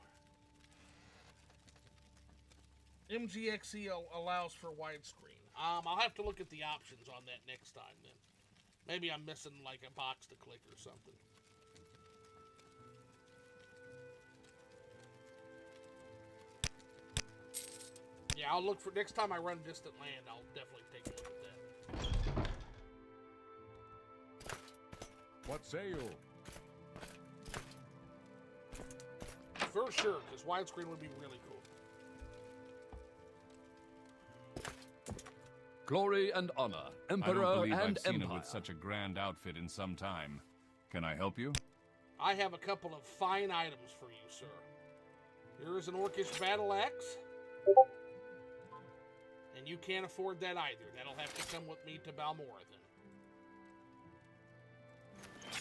MGXE allows for widescreen. I'll have to look at the options on that next time then. Maybe I'm missing like a box to click or something. Yeah, I'll look for next time I run Distant Land. I'll definitely take a look at that. What say you? For sure, because widescreen would be really cool. Glory and honor, I Emperor don't believe and I've seen Empire. it with such a grand outfit in some time. Can I help you? I have a couple of fine items for you, sir. Here is an orcish battle axe. And you can't afford that either. That'll have to come with me to Balmora then.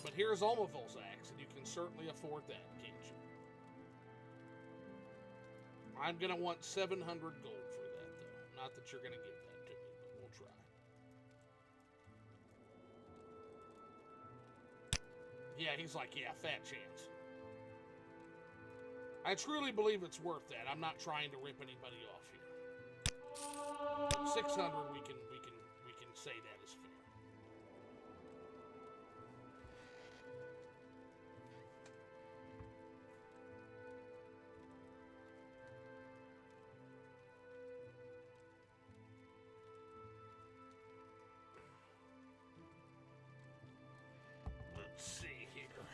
But here's Almavil's axe, and you can certainly afford that, can't you? I'm gonna want 700 gold for that, though. Not that you're gonna give that to me, but we'll try. Yeah, he's like, yeah, fat chance. I truly believe it's worth that. I'm not trying to rip anybody off here. 600, we can say that is fair. Let's see here.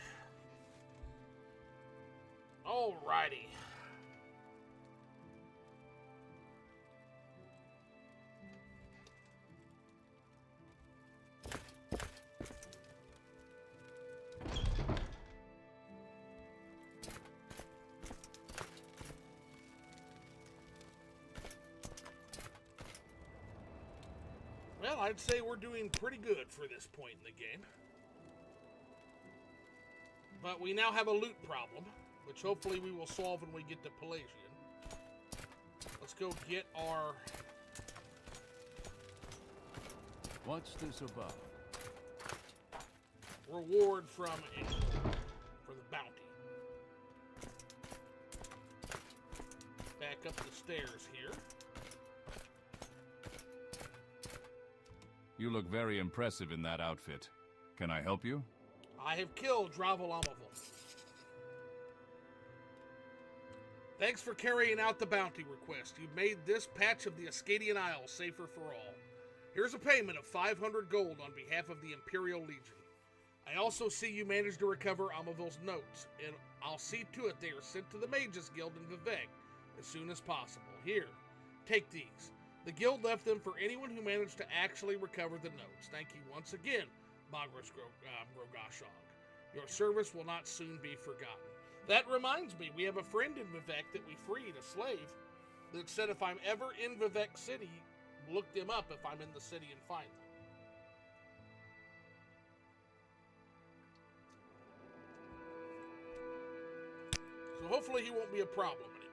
Alrighty. Well, I'd say we're doing pretty good for this point in the game. But we now have a loot problem, which hopefully we will solve when we get to Pelegiad. Let's go get our... What's this about? Reward from the bounty. Back up the stairs here. You look very impressive in that outfit. Can I help you? I have killed Dravalamavel. Thanks for carrying out the bounty request. You've made this patch of the Ascadian Isles safer for all. Here's a payment of 500 gold on behalf of the Imperial Legion. I also see you managed to recover Amavil's notes, and I'll see to it they are sent to the Mages Guild in Vivek as soon as possible. Here, take these. The guild left them for anyone who managed to actually recover the notes. Thank you once again, Bagras Grogashog. Your service will not soon be forgotten. That reminds me, we have a friend in Vivek that we freed, a slave, that said if I'm ever in Vivek City, look them up if I'm in the city and find them. So hopefully he won't be a problem anymore.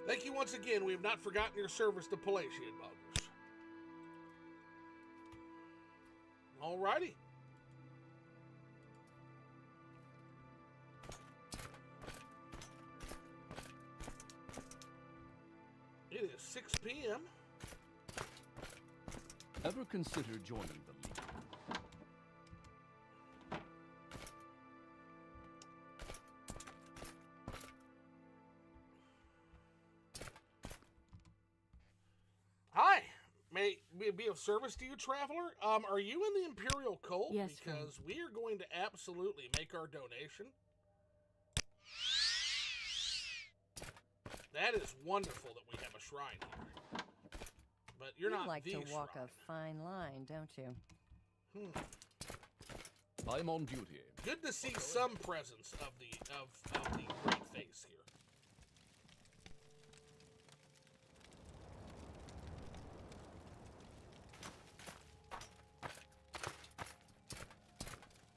Thank you once again. We have not forgotten your service to Pelegiad, Buggers. Alrighty. It is 6 p.m. Ever consider joining the League? Hi. May we be of service to you, traveler? Are you in the Imperial cult? Yes, because we are going to absolutely make our donation. That is wonderful that we have a shrine here. But you're not like the to walk shrine. a fine line, don't you? I'm on duty. Good to see some presence of the great face here.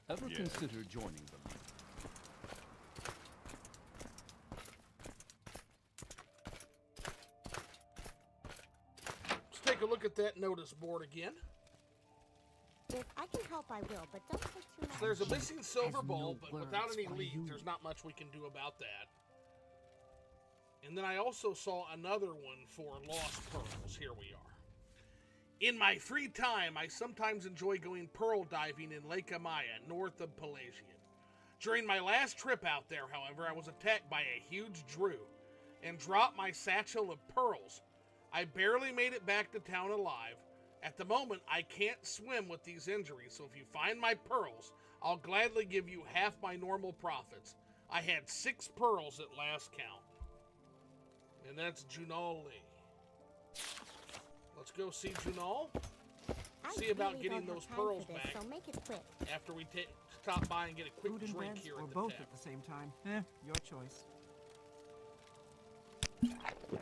Ever consider joining the League? take a look at that notice board again. If I can help, I will, but don't take too much. There's a missing silver ball, no but without any words for leads, you. there's not much we can do about that. And then I also saw another one for lost pearls. Here we are. In my free time, I sometimes enjoy going pearl diving in Lake Amaya, north of Pelegiad. During my last trip out there, however, I was attacked by a huge drew and dropped my satchel of pearls. I barely made it back to town alive. At the moment, I can't swim with these injuries, so if you find my pearls, I'll gladly give you half my normal profits. I had 6 pearls at last count. And that's Junal Lee. Let's go see Junal. See about getting those pearls back so make it quick. after we stop by and get a quick Food and drink breads, here or at the both tavern. at the same time. Your choice.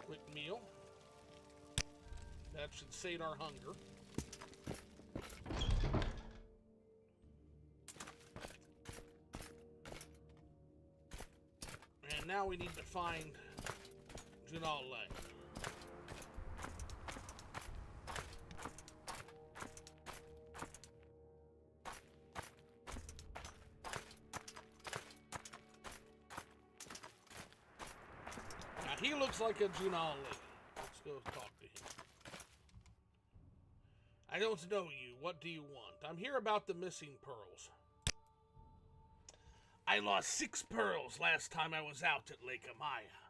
Quick meal. That should sate our hunger. And now we need to find Junal Lake. Now he looks like a Junal Lake. Let's go talk to him. I don't know you. What do you want? I'm here about the missing pearls. I lost 6 pearls last time I was out at Lake Amaya.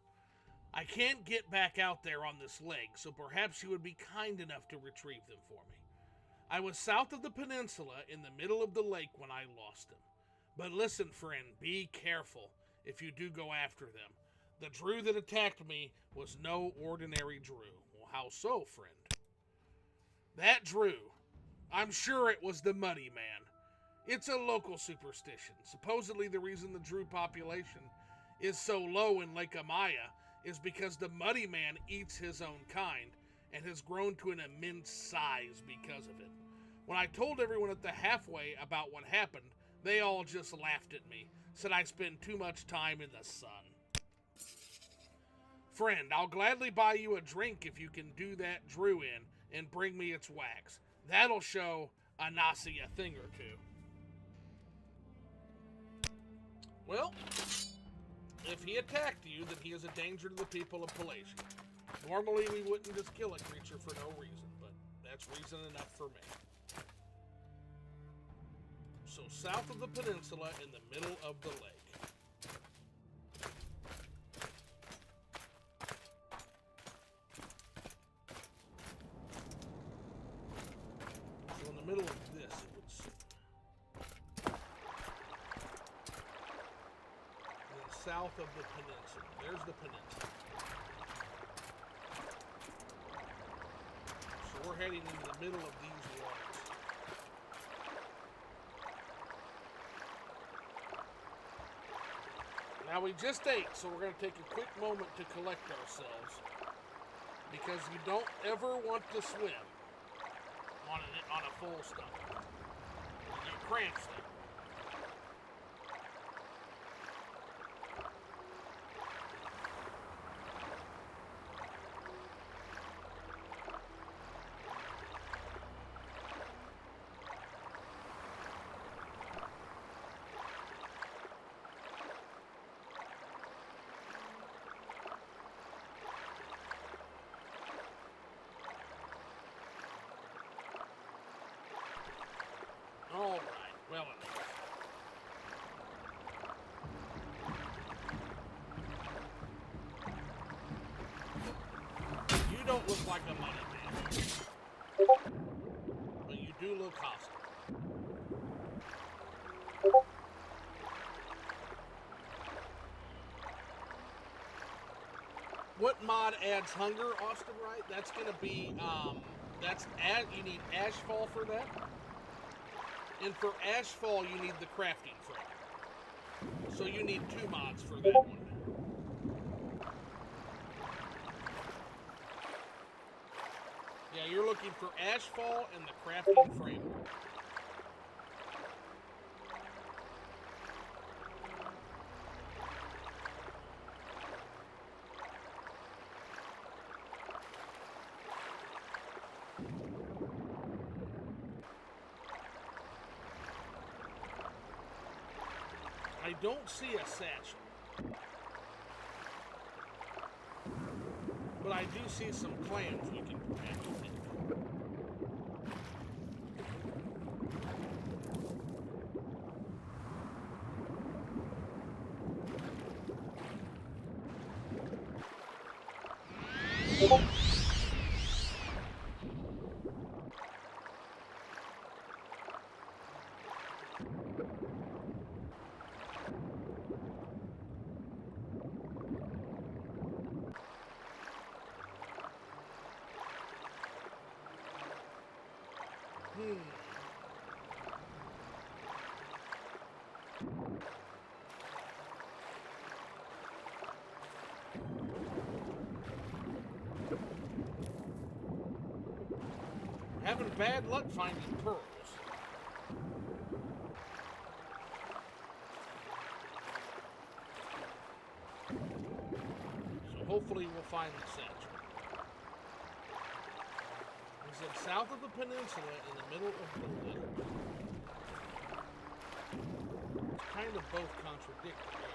I can't get back out there on this lake, so perhaps you would be kind enough to retrieve them for me. I was south of the peninsula in the middle of the lake when I lost them. But listen, friend, be careful if you do go after them. The Drew that attacked me was no ordinary Drew. Well, how so, friend? That Drew, I'm sure it was the Muddy Man. It's a local superstition. Supposedly the reason the Drew population is so low in Lake Amaya is because the Muddy Man eats his own kind and has grown to an immense size because of it. When I told everyone at the halfway about what happened, they all just laughed at me, said I spend too much time in the sun. Friend, I'll gladly buy you a drink if you can do that Drew in and bring me its wax. That'll show Anasi a thing or two. Well, if he attacked you, then he is a danger to the people of Pelagiad. Normally, we wouldn't just kill a creature for no reason, but that's reason enough for me. So, south of the peninsula, in the middle of the lake. So, in the middle of this, it would seem. South of the peninsula. There's the peninsula. So we're heading into the middle of these waters. Now we just ate, so we're going to take a quick moment to collect ourselves. Because you don't ever want to swim on a full stomach. You get cramps there. All right, well enough. You don't look like a money man, but you do look hostile. What mod adds hunger, Austin, right? That's gonna be, you need Ashfall for that. And for Ashfall, you need the crafting frame. So you need 2 mods for that one. Yeah, you're looking for Ashfall and the crafting framework. don't see a satchel. But I do see some clams we can perhaps pick. Having bad luck finding pearls. So hopefully we'll find the satchel. Is it south of the peninsula in the middle of the lake? It's kind of both contradictory,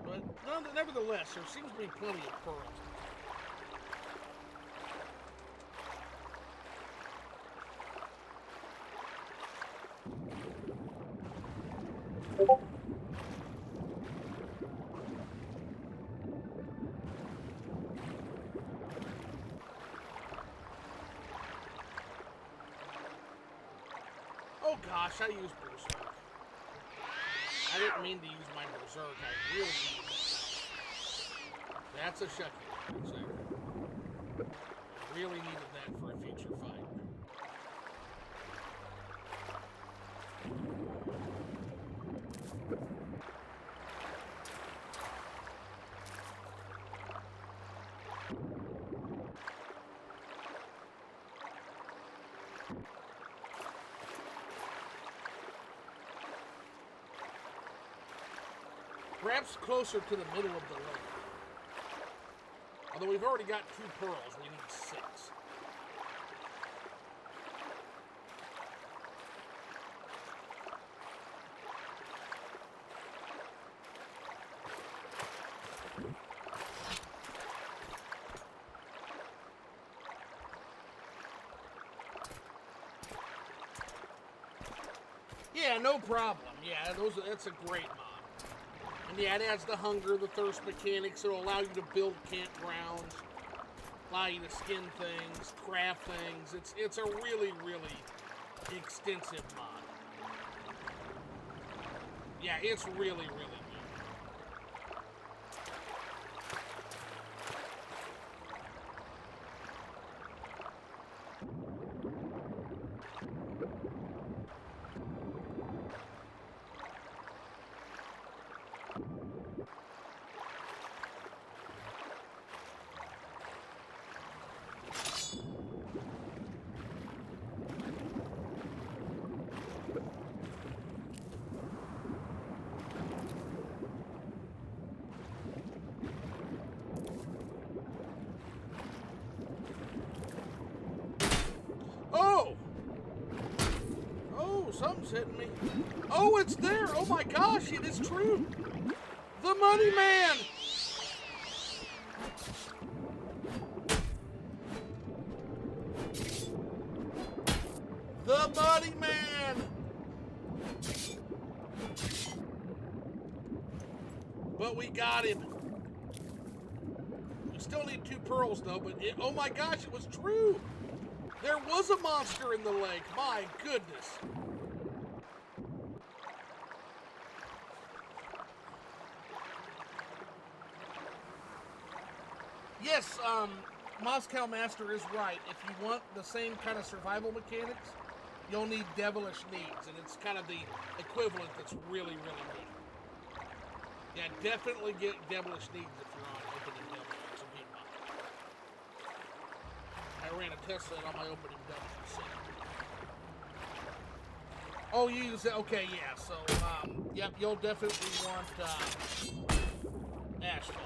but nevertheless, there seems to be plenty of pearls. Oh gosh, I used Berserk. I didn't mean to use my Berserk. I really needed that. That's a shucky right there. I really needed that for a future fight. Perhaps closer to the middle of the lake. Although we've already got 2 pearls, we need 6. Yeah, no problem. Yeah, that's a great mod. And yeah, it adds the hunger, the thirst mechanics. It'll allow you to build campgrounds, allow you to skin things, craft things. It's a really, really extensive mod. Yeah, it's really, really good. Something's hitting me. Oh, it's there. Oh my gosh, it is true. The Money Man. The Money Man. But we got him. We still need 2 pearls though, but oh my gosh, it was true. There was a monster in the lake. My goodness. Yes, Moscow Master is right. If you want the same kind of survival mechanics, you'll need Devilish Needs, and it's kind of the equivalent that's really, really good. Yeah, definitely get Devilish Needs if you're on opening Devil. It's a good mod. I ran a test set on my opening Devil. Oh, you use it? Okay, yeah. So, yep, you'll definitely want Asphalt.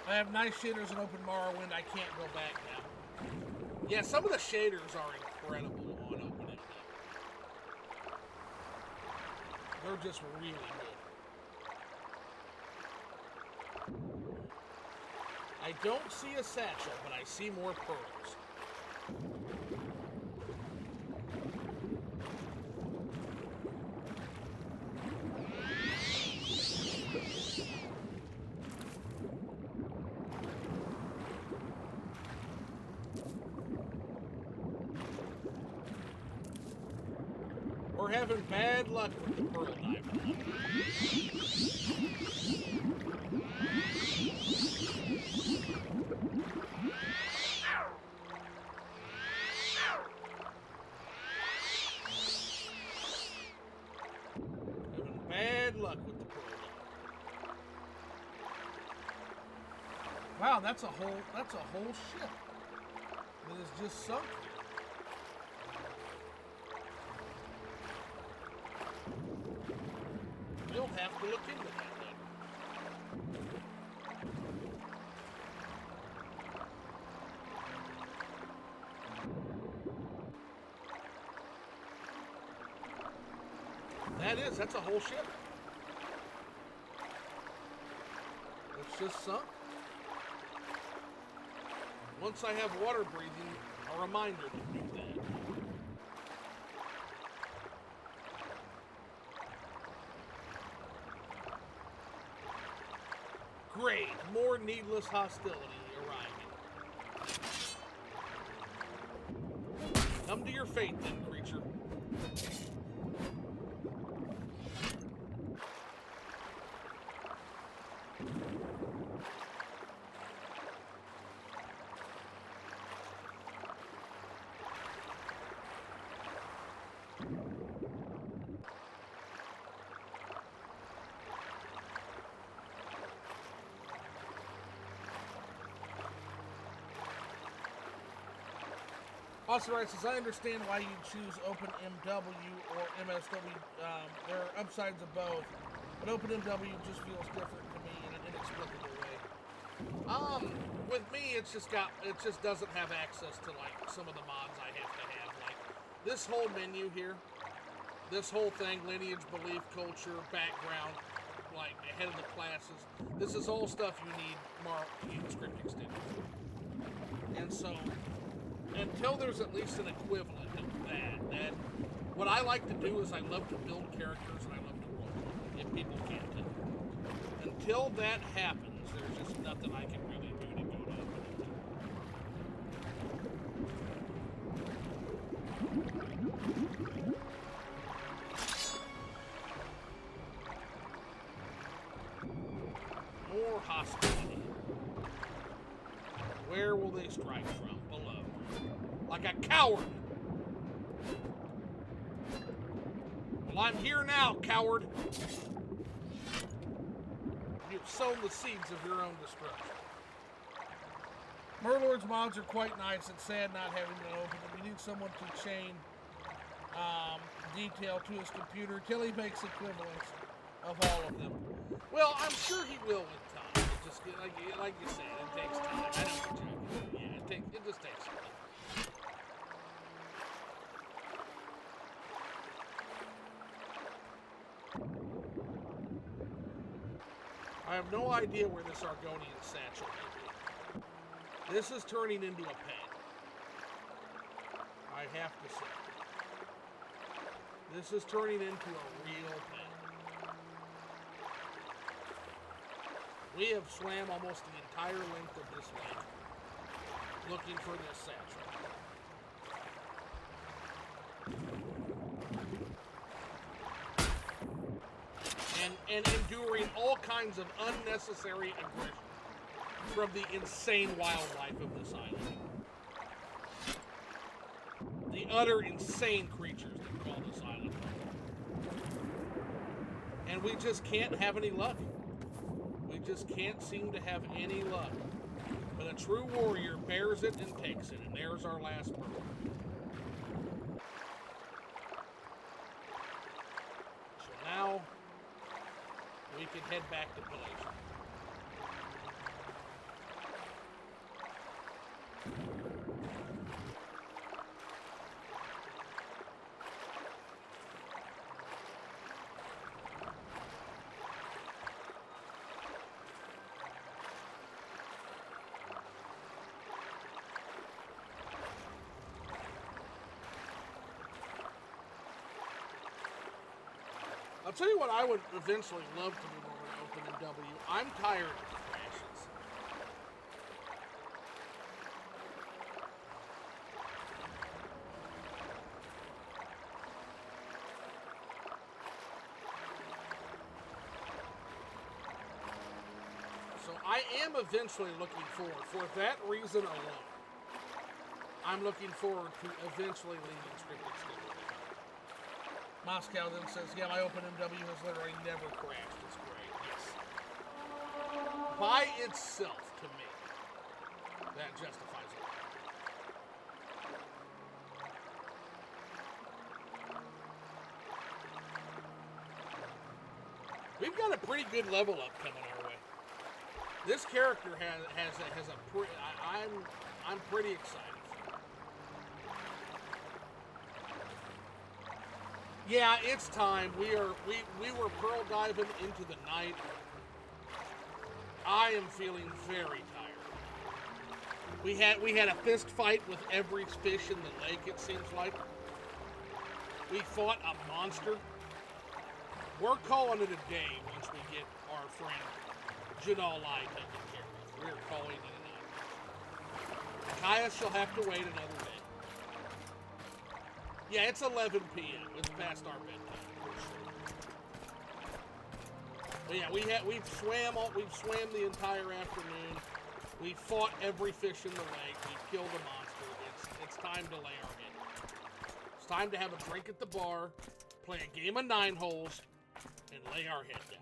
I have nice shaders in open Morrowind. I can't go back now. Yeah, some of the shaders are incredible on open MW. They're just really good. I don't see a satchel, but I see more pearls. We're having bad luck with the pearl diamond. Having bad luck with the pearl diamond. Wow, that's a whole ship that is just sunk here. We'll have to look into that later. That's a whole ship. It's just sunk. Once I have water breathing, a reminder to do that. Great, more needless hostility arriving. Come to your fate then, creature. Also writes, as I understand why you choose OpenMW or MSW, there are upsides of both, but OpenMW just feels different to me in an inexplicable way. With me, it just doesn't have access to like some of the mods I have to have. Like this whole menu here, this whole thing, lineage, belief, culture, background, like ahead of the classes. This is all stuff you need script extended for. And so, until there's at least an equivalent of that what I like to do is I love to build characters and I love to roll them, if people can't tell. Until that happens, there's just nothing I can really do to go to more hostility. Where will they strike from? Below. Like a coward! Well, I'm here now, coward! You've sown the seeds of your own destruction. Murlord's mods are quite nice. It's sad not having them open. We need someone to chain detail to his computer till he makes equivalents of all of them. Well, I'm sure he will with time. It just, like you said, it takes time. I know what you're doing. Yeah, it just takes time. I have no idea where this Argonian satchel may be. This is turning into a pain. I have to say. This is turning into a real pain. We have swam almost the entire length of this lake looking for this satchel. And enduring all kinds of unnecessary aggression from the insane wildlife of this island. The utter insane creatures that call this island home. And we just can't have any luck. We just can't seem to have any luck. But a true warrior bears it and takes it, and there's our last pearl. So now we can head back to Pelegiad. tell you what I would eventually love to move over to Open and W. I'm tired of the crashes. So I am eventually looking forward, for that reason alone, I'm looking forward to eventually leaving Scripted Studios. Moscow then says, yeah, my OpenMW has literally never crashed. It's great. Yes. By itself, to me, that justifies it. We've got a pretty good level up coming our way. This character has a pretty... I'm pretty excited. Yeah, it's time. We were pearl diving into the night. I am feeling very tired. We had a fist fight with every fish in the lake, it seems like. We fought a monster. We're calling it a day once we get our friend Janalai taken care of. We're calling it a night. Kaya shall have to wait another day. Yeah, it's 11 p.m. It's past our bedtime, for sure. But yeah, we've swam the entire afternoon. We fought every fish in the lake. We killed a monster. It's time to lay our head down. It's time to have a drink at the bar, play a game of 9 holes, and lay our head down.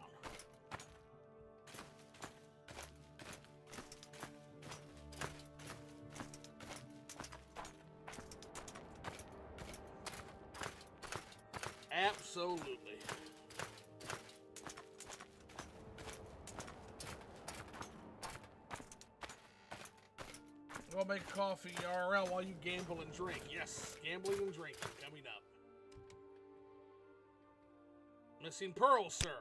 Absolutely. Go make coffee IRL while you gamble and drink. Yes, gambling and drinking coming up. Missing pearls, sir.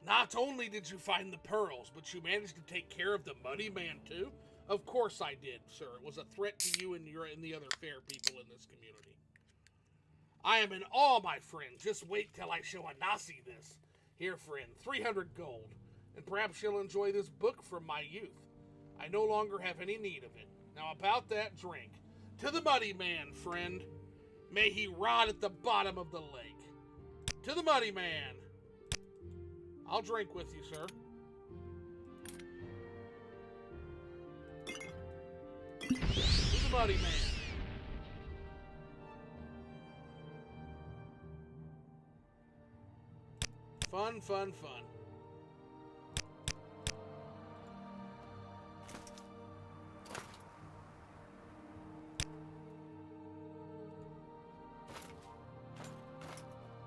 Not only did you find the pearls, but you managed to take care of the Muddy Man too? Of course I did, sir. It was a threat to you and the other fair people in this community. I am in awe, my friend. Just wait till I show Anasi this. Here, friend, 300 gold. And perhaps you'll enjoy this book from my youth. I no longer have any need of it. Now about that drink. To the Muddy Man, friend. May he rot at the bottom of the lake. To the Muddy Man. I'll drink with you, sir. To the Muddy Man. Fun, fun, fun.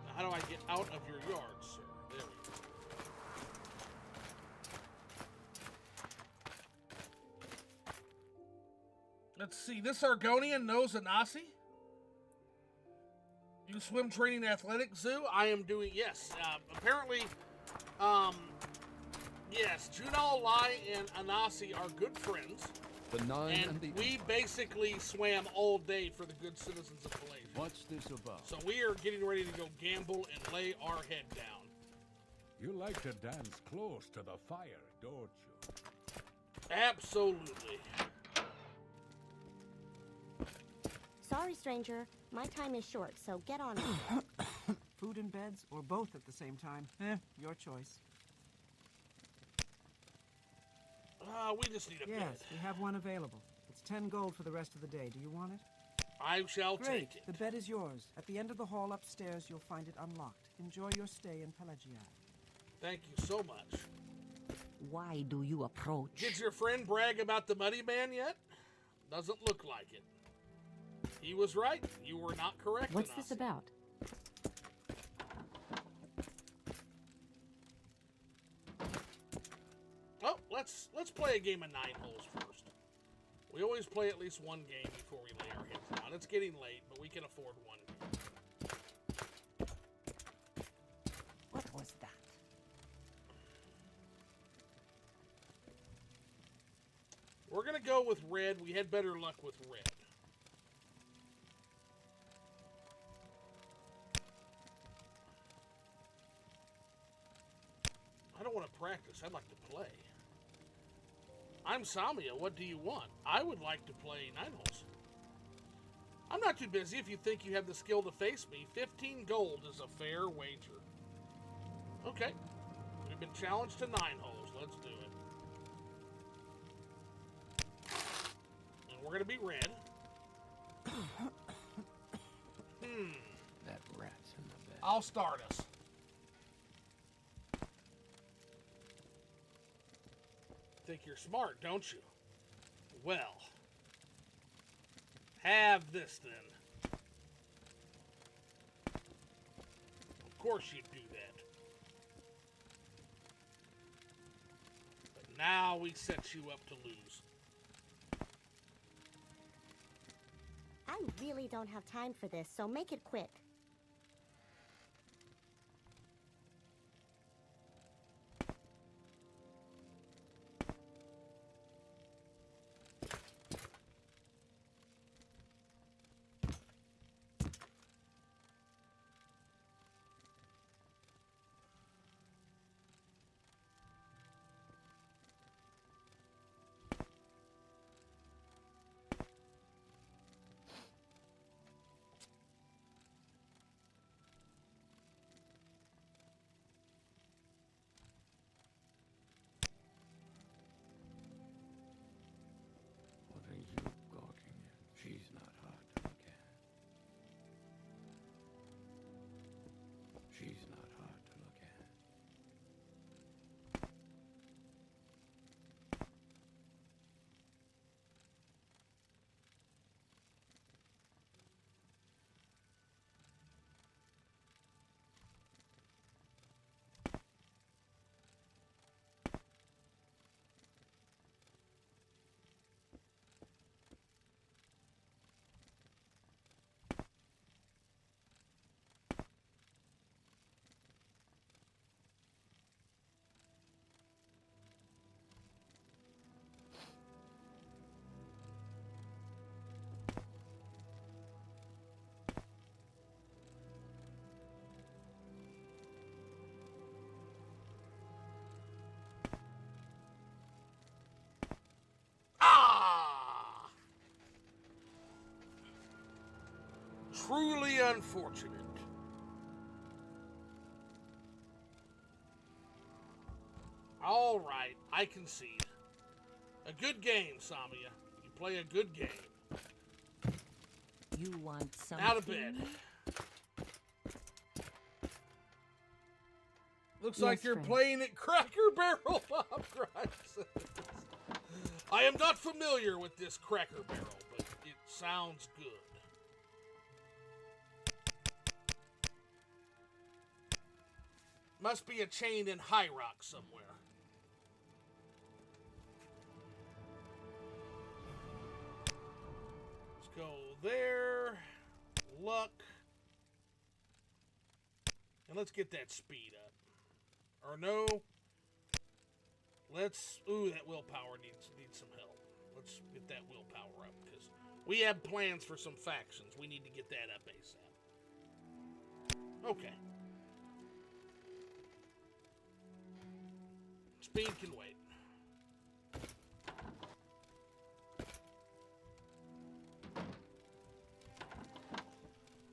Now, how do I get out of your yard, sir? There we go. Let's see. This Argonian knows Anasi? You swim training athletic zoo? I am doing, yes. Apparently, yes, Junal Lai and Anasi are good friends. And we basically swam all day for the good citizens of Pelegiad. What's this about? So we are getting ready to go gamble and lay our head down. You like to dance close to the fire, don't you? Absolutely. Sorry, stranger. My time is short, so get on it. Food and beds, or both at the same time? Your choice. We just need a bed. Yes, we have one available. It's 10 gold for the rest of the day. Do you want it? I shall Great. take it. The bed is yours. At the end of the hall upstairs, you'll find it unlocked. Enjoy your stay in Pelegiad. Thank you so much. Why do you approach? Did your friend brag about the Muddy Man yet? Doesn't look like it. He was right. You were not correct. What's this about? Oh, let's play a game of 9 holes first. We always play at least one game before we lay our heads down. It's getting late, but we can afford one. What was that? We're gonna go with red. We had better luck with red. I'd like to play. I'm Samia. What do you want? I would like to play Nine Holes. I'm not too busy if you think you have the skill to face me. 15 gold is a fair wager. Okay. We've been challenged to 9 holes. Let's do it. And we're going to be red. That rat's in the bed. I'll start us. Think you're smart, don't you? Well, have this then. Of course you'd do that. But now we set you up to lose. I really don't have time for this, so make it quick. What are you gawking at? She's not hard to look at. She's not hard to look at. Truly unfortunate. All right, I concede. A good game, Samia. You play a good game. You want something? Out of bed. Looks Yes, like you're friend. playing at Cracker Barrel, Bob Grimes. I am not familiar with this Cracker Barrel, but it sounds good. Must be a chain in High Rock somewhere. Let's go there. Luck. And let's get that speed up. Or no. Let's... Ooh, that willpower needs some help. Let's get that willpower up, because we have plans for some factions. We need to get that up ASAP. Okay. Speed can wait.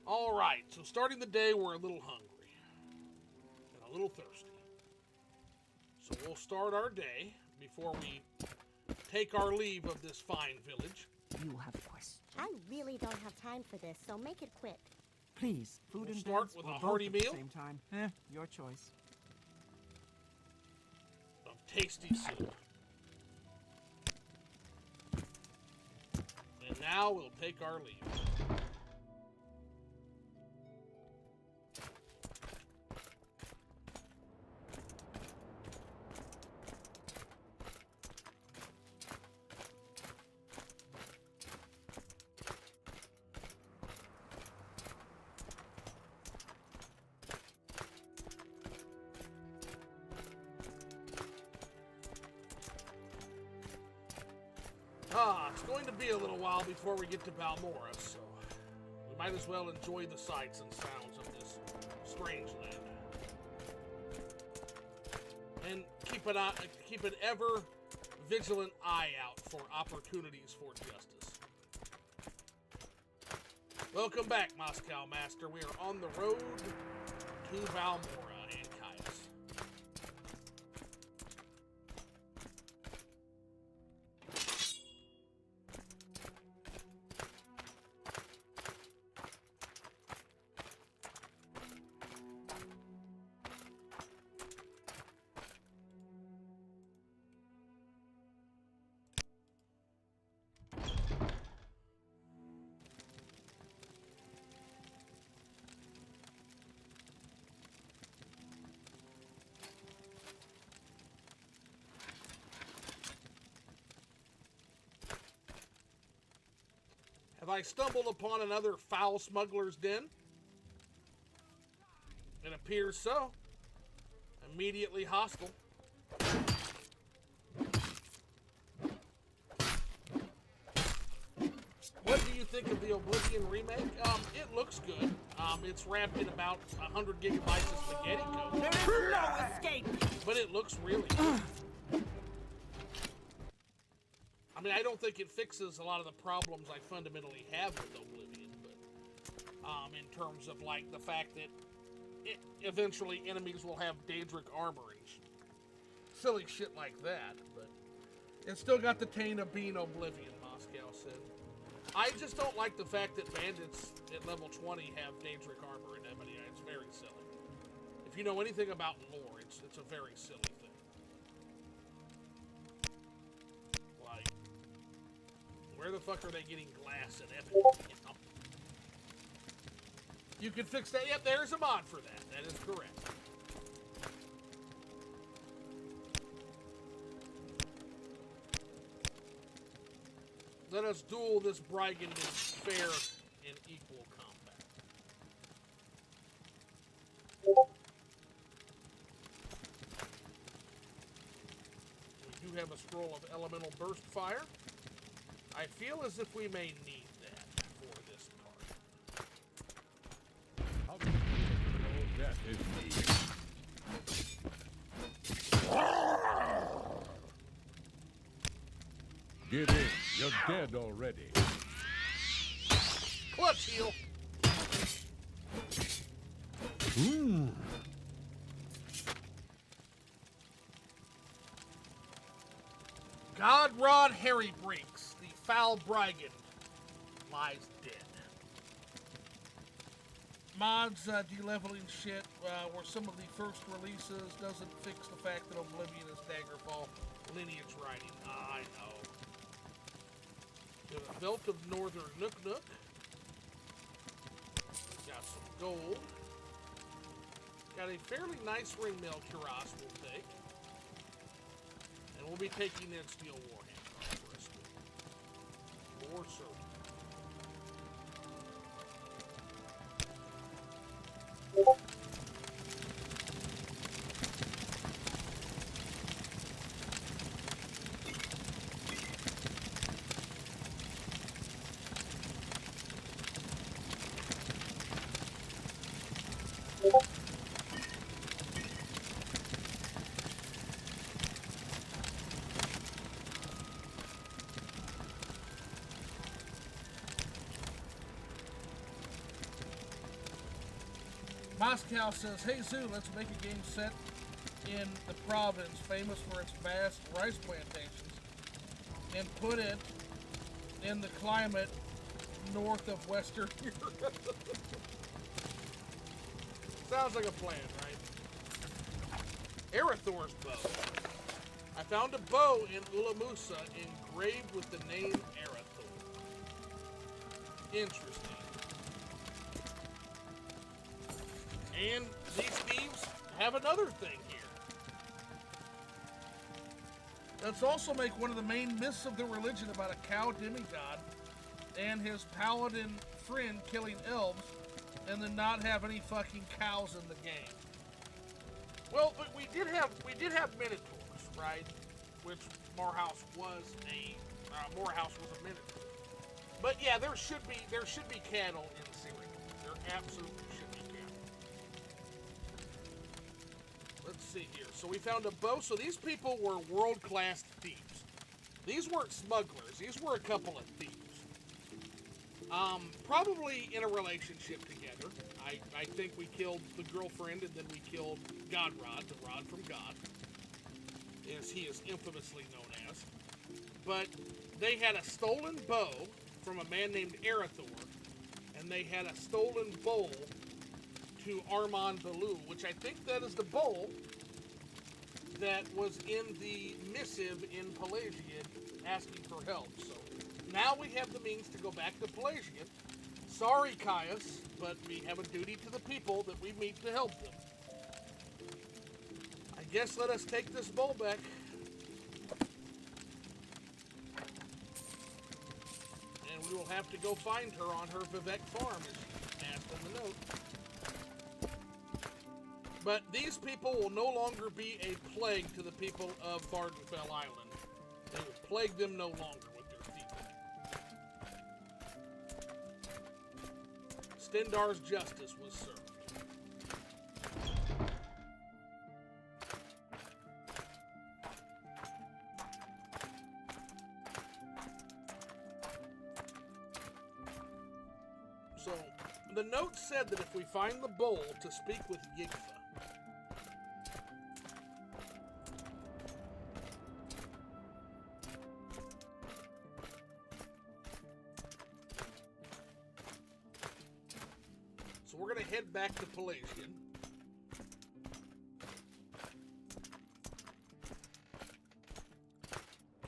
All right, so starting the day, we're a little hungry and a little thirsty. So we'll start our day before we take our leave of this fine village. You have questions. I really don't have time for this, so make it quick. Please, food We'll and start beds with or a both hearty at meal? the same time. Your choice. Of tasty soup. And now we'll take our leave. It's going to be a little while before we get to Balmora, so we might as well enjoy the sights and sounds of this strange land. And keep an ever vigilant eye out for opportunities for justice. Welcome back, Moscow Master. We are on the road to Balmora and Caius. Have I stumbled upon another foul smuggler's den? It appears so. Immediately hostile. What do you think of the Oblivion remake? It looks good. It's wrapped in about 100 gigabytes of spaghetti code. There is no escape! But it looks really good. I mean, I don't think it fixes a lot of the problems I fundamentally have with Oblivion, but in terms of, like, the fact that eventually enemies will have Daedric armor and silly shit like that, but it's still got the taint of being Oblivion, Moscow said. I just don't like the fact that bandits at level 20 have Daedric armor in Ebony. It's very silly. If you know anything about lore, it's a very silly thing. Like, where the fuck are they getting glass and Ebony? You know? You can fix that. Yep, there's a mod for that. That is correct. Let us duel this brigand in fair and equal combat. We do have a scroll of elemental burst fire. I feel as if we may need that for this part. How can you know that is me? Get in. You're dead already. Clutch heal. Godrod Harry Brinks, the foul brigand, lies dead. Mods de-leveling shit were some of the first releases. Doesn't fix the fact that Oblivion is Daggerfall lineage writing. I know. The belt of Northern Nook. Got some gold. Got a fairly nice ring mill cuirass we'll take. And we'll be taking that steel warhammer for us. More so. Moscow says, hey Zoo, let's make a game set in the province famous for its vast rice plantations and put it in the climate north of Western Europe. Sounds like a plan, right? Arathor's bow. I found a bow in Ulamusa engraved with the name Arathor. Interesting. And these thieves have another thing here. Let's also make one of the main myths of the religion about a cow demigod and his paladin friend killing elves, and then not have any fucking cows in the game. Well, but we did have minotaurs, right? Which Morehouse was a minotaur. But yeah, there should be cattle in Syria. There absolutely should be cattle. Let's see here. So we found a bow. So these people were world-class thieves. These weren't smugglers. These were a couple of thieves. Probably in a relationship together. I think we killed the girlfriend and then we killed Godrod, the rod from God, as he is infamously known as. But they had a stolen bow from a man named Arathor, and they had a stolen bowl to Armand Baloo, which I think that is the bowl that was in the missive in Pelegiad asking for help. So now we have the means to go back to Pelegiad. Sorry, Caius, but we have a duty to the people that we meet to help them. I guess let us take this bowl back. And we will have to go find her on her Vivek farm, as she asked in the note. But these people will no longer be a plague to the people of Vardenfell Island. They will plague them no longer with their thieving. Stendar's justice was served. So, the note said that if we find the bowl to speak with Yigtha. So we're going to head back to Pelagiad.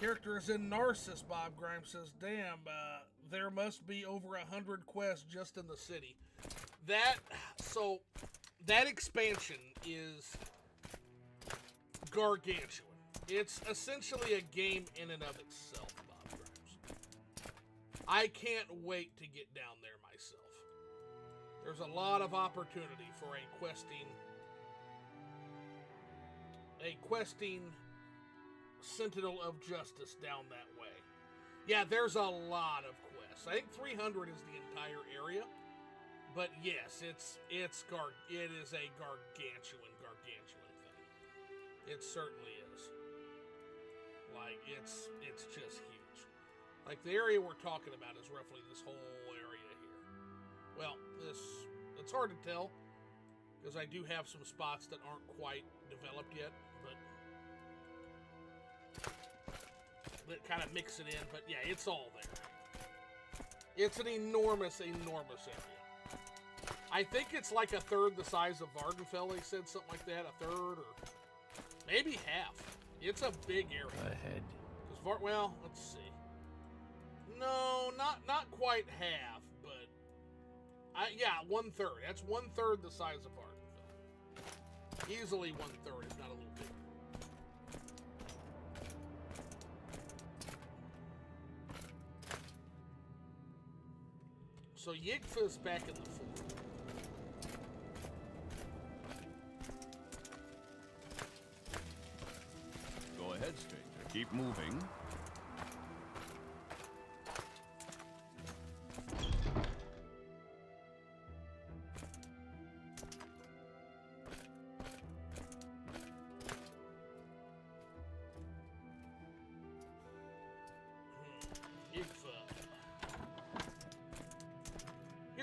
Characters in Narcissus, Bob Grimes says, damn, there must be over 100 quests just in the city. That expansion is gargantuan. It's essentially a game in and of itself, Bob Grimes. I can't wait to get down there myself. There's a lot of opportunity for a questing Sentinel of Justice down that way. Yeah, there's a lot of quests. I think 300 is the entire area, but yes, it is a gargantuan thing. It certainly is. Like it's just huge. Like the area we're talking about is roughly this whole area here. Well, it's hard to tell because I do have some spots that aren't quite developed yet, but that kind of mix it in. But yeah, it's all there. It's an enormous area. I think it's like a third the size of Vardenfell. They said something like that, a third or maybe half. It's a big area. Ahead. Well, let's see. No, not quite half, but yeah, 1/3. That's 1/3 the size of Vardenfell. Easily 1/3, if not a little bigger. So Yigtha's back in the fort. Go ahead, stranger. Keep moving.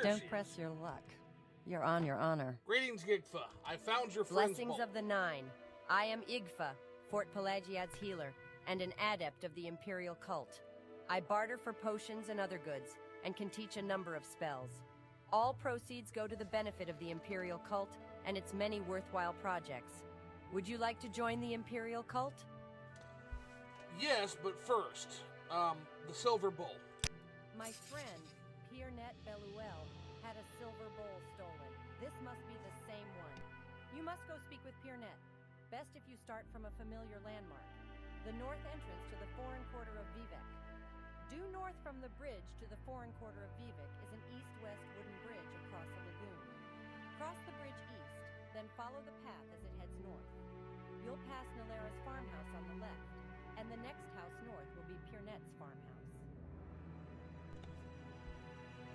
Don't press your luck. You're on your honor. Greetings, Yigtha. I found your friend's Blessings bowl. of the Nine. I am Igfa, Fort Pelagiad's healer, and an adept of the Imperial cult. I barter for potions and other goods, and can teach a number of spells. All proceeds go to the benefit of the Imperial cult and its many worthwhile projects. Would you like to join the Imperial cult? Yes, but first, the silver bowl. My friend, Piernet Beluel, had a silver bowl stolen. This must be the same one. You must go speak with Piernet. Best if you start from a familiar landmark. The north entrance to the foreign quarter of Vivek. Due north from the bridge to the foreign quarter of Vivek is an east-west wooden bridge across a lagoon. Cross the bridge east, then follow the path as it heads north. You'll pass Nalera's farmhouse on the left, and the next house north will be Piernet's farmhouse.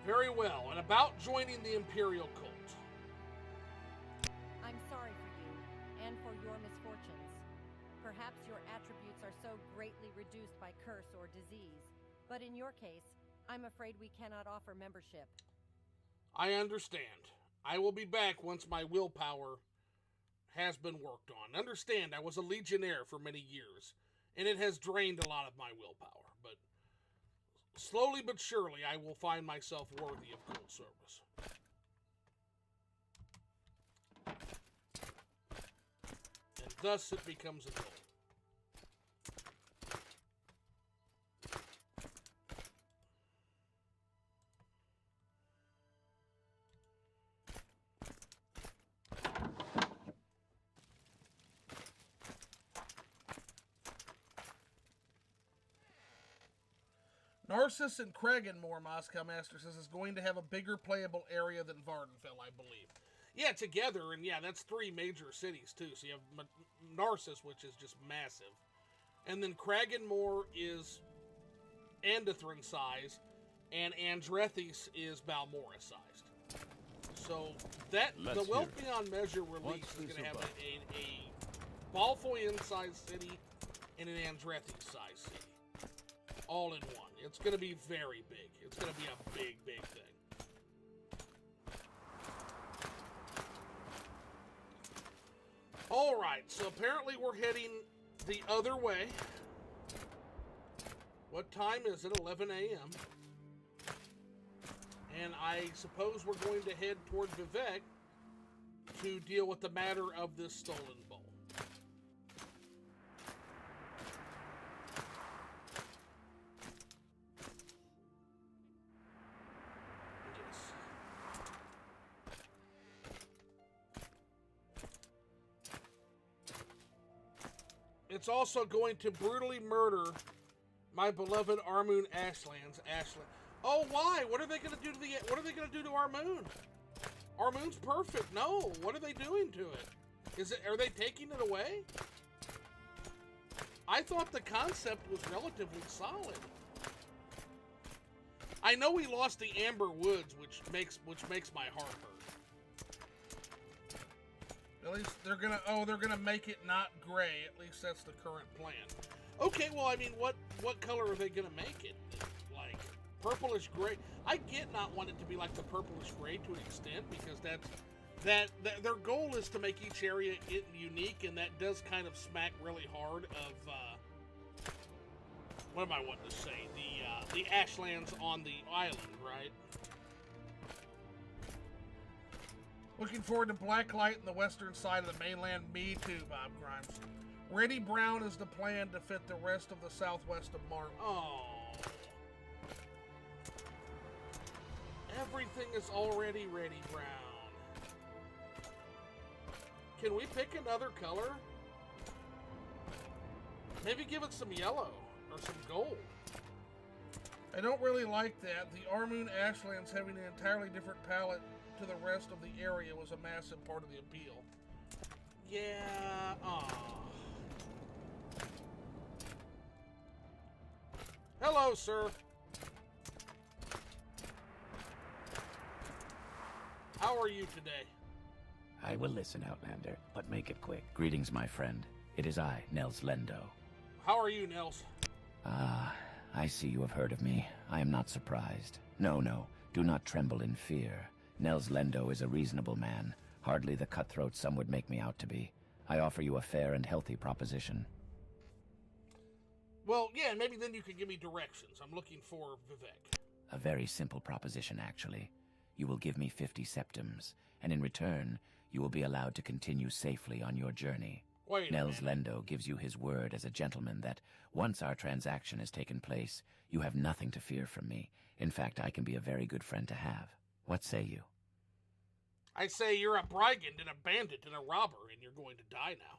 Very well. And about joining the Imperial cult. I'm sorry for you, and for your misfortune. Perhaps your attributes are so greatly reduced by curse or disease. But in your case, I'm afraid we cannot offer membership. I understand. I will be back once my willpower has been worked on. Understand, I was a legionnaire for many years, and it has drained a lot of my willpower. But slowly but surely, I will find myself worthy of cold service. And thus it becomes a goal. Narcissus and Kraganmore, Moscow Master says, is going to have a bigger playable area than Vardenfell, I believe. Yeah, together, and yeah, that's 3 major cities, too. So you have Narcissus, which is just massive. And then Kraganmore is Andathrin size, and Andrethis is Balmora sized. So that the Wealth Beyond Measure release is going to have a Balfoyan-sized city and an Andrethis-sized city. All in one. It's going to be very big. It's going to be a big, big thing. Alright, so apparently we're heading the other way. What time is it? 11 a.m. And I suppose we're going to head toward Vivec to deal with the matter of this stolen bowl. It's also going to brutally murder my beloved Armoon Ashlands. Oh, why? What are they going to do to What are they going to do to Armoon? Armoon's perfect. No. What are they doing to it? Are they taking it away? I thought the concept was relatively solid. I know we lost the Amber Woods, which makes my heart hurt. At least they're gonna make it not gray. At least that's the current plan. Okay, well, I mean, what color are they gonna make it? Like purplish gray? I get not wanting it to be like the purplish gray to an extent, because that their goal is to make each area unique, and that does kind of smack really hard of what am I wanting to say? The Ashlands on the island, right? Looking forward to Blacklight in the western side of the mainland. Me too, Bob Grimes. Ready Brown is the plan to fit the rest of the southwest of Mar. Oh. Everything is already ready, Brown. Can we pick another color? Maybe give it some yellow or some gold. I don't really like that. The Armoon Ashlands having an entirely different palette to the rest of the area was a massive part of the appeal. Yeah, Hello, sir. How are you today? I will listen, Outlander, but make it quick. Greetings, my friend. It is I, Nels Lendo. How are you, Nels? I see you have heard of me. I am not surprised. No, do not tremble in fear. Nels Lendo is a reasonable man, hardly the cutthroat some would make me out to be. I offer you a fair and healthy proposition. Well, yeah, maybe then you can give me directions. I'm looking for Vivec. A very simple proposition, actually. You will give me 50 septims, and in return, you will be allowed to continue safely on your journey. Nels Lendo gives you his word as a gentleman that, once our transaction has taken place, you have nothing to fear from me. In fact, I can be a very good friend to have. What say you? I say you're a brigand and a bandit and a robber, and you're going to die now.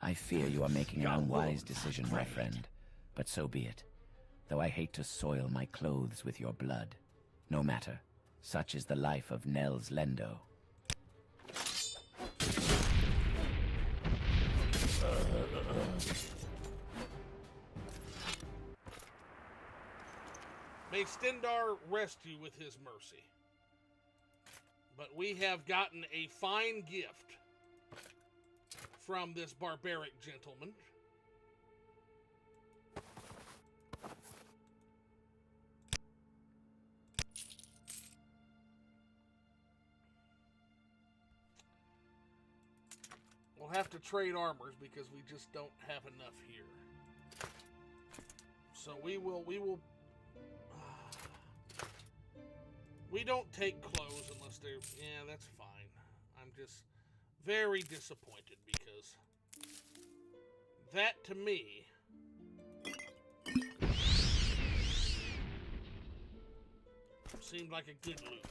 I fear you are making an unwise decision, my friend, but so be it. Though I hate to soil my clothes with your blood. No matter. Such is the life of Nels Lendo. May Stendar rest you with his mercy. But we have gotten a fine gift from this barbaric gentleman. We'll have to trade armors because we just don't have enough here. So we will we don't take clothes unless they're, yeah, that's fine. I'm just very disappointed because that to me seemed like a good loot.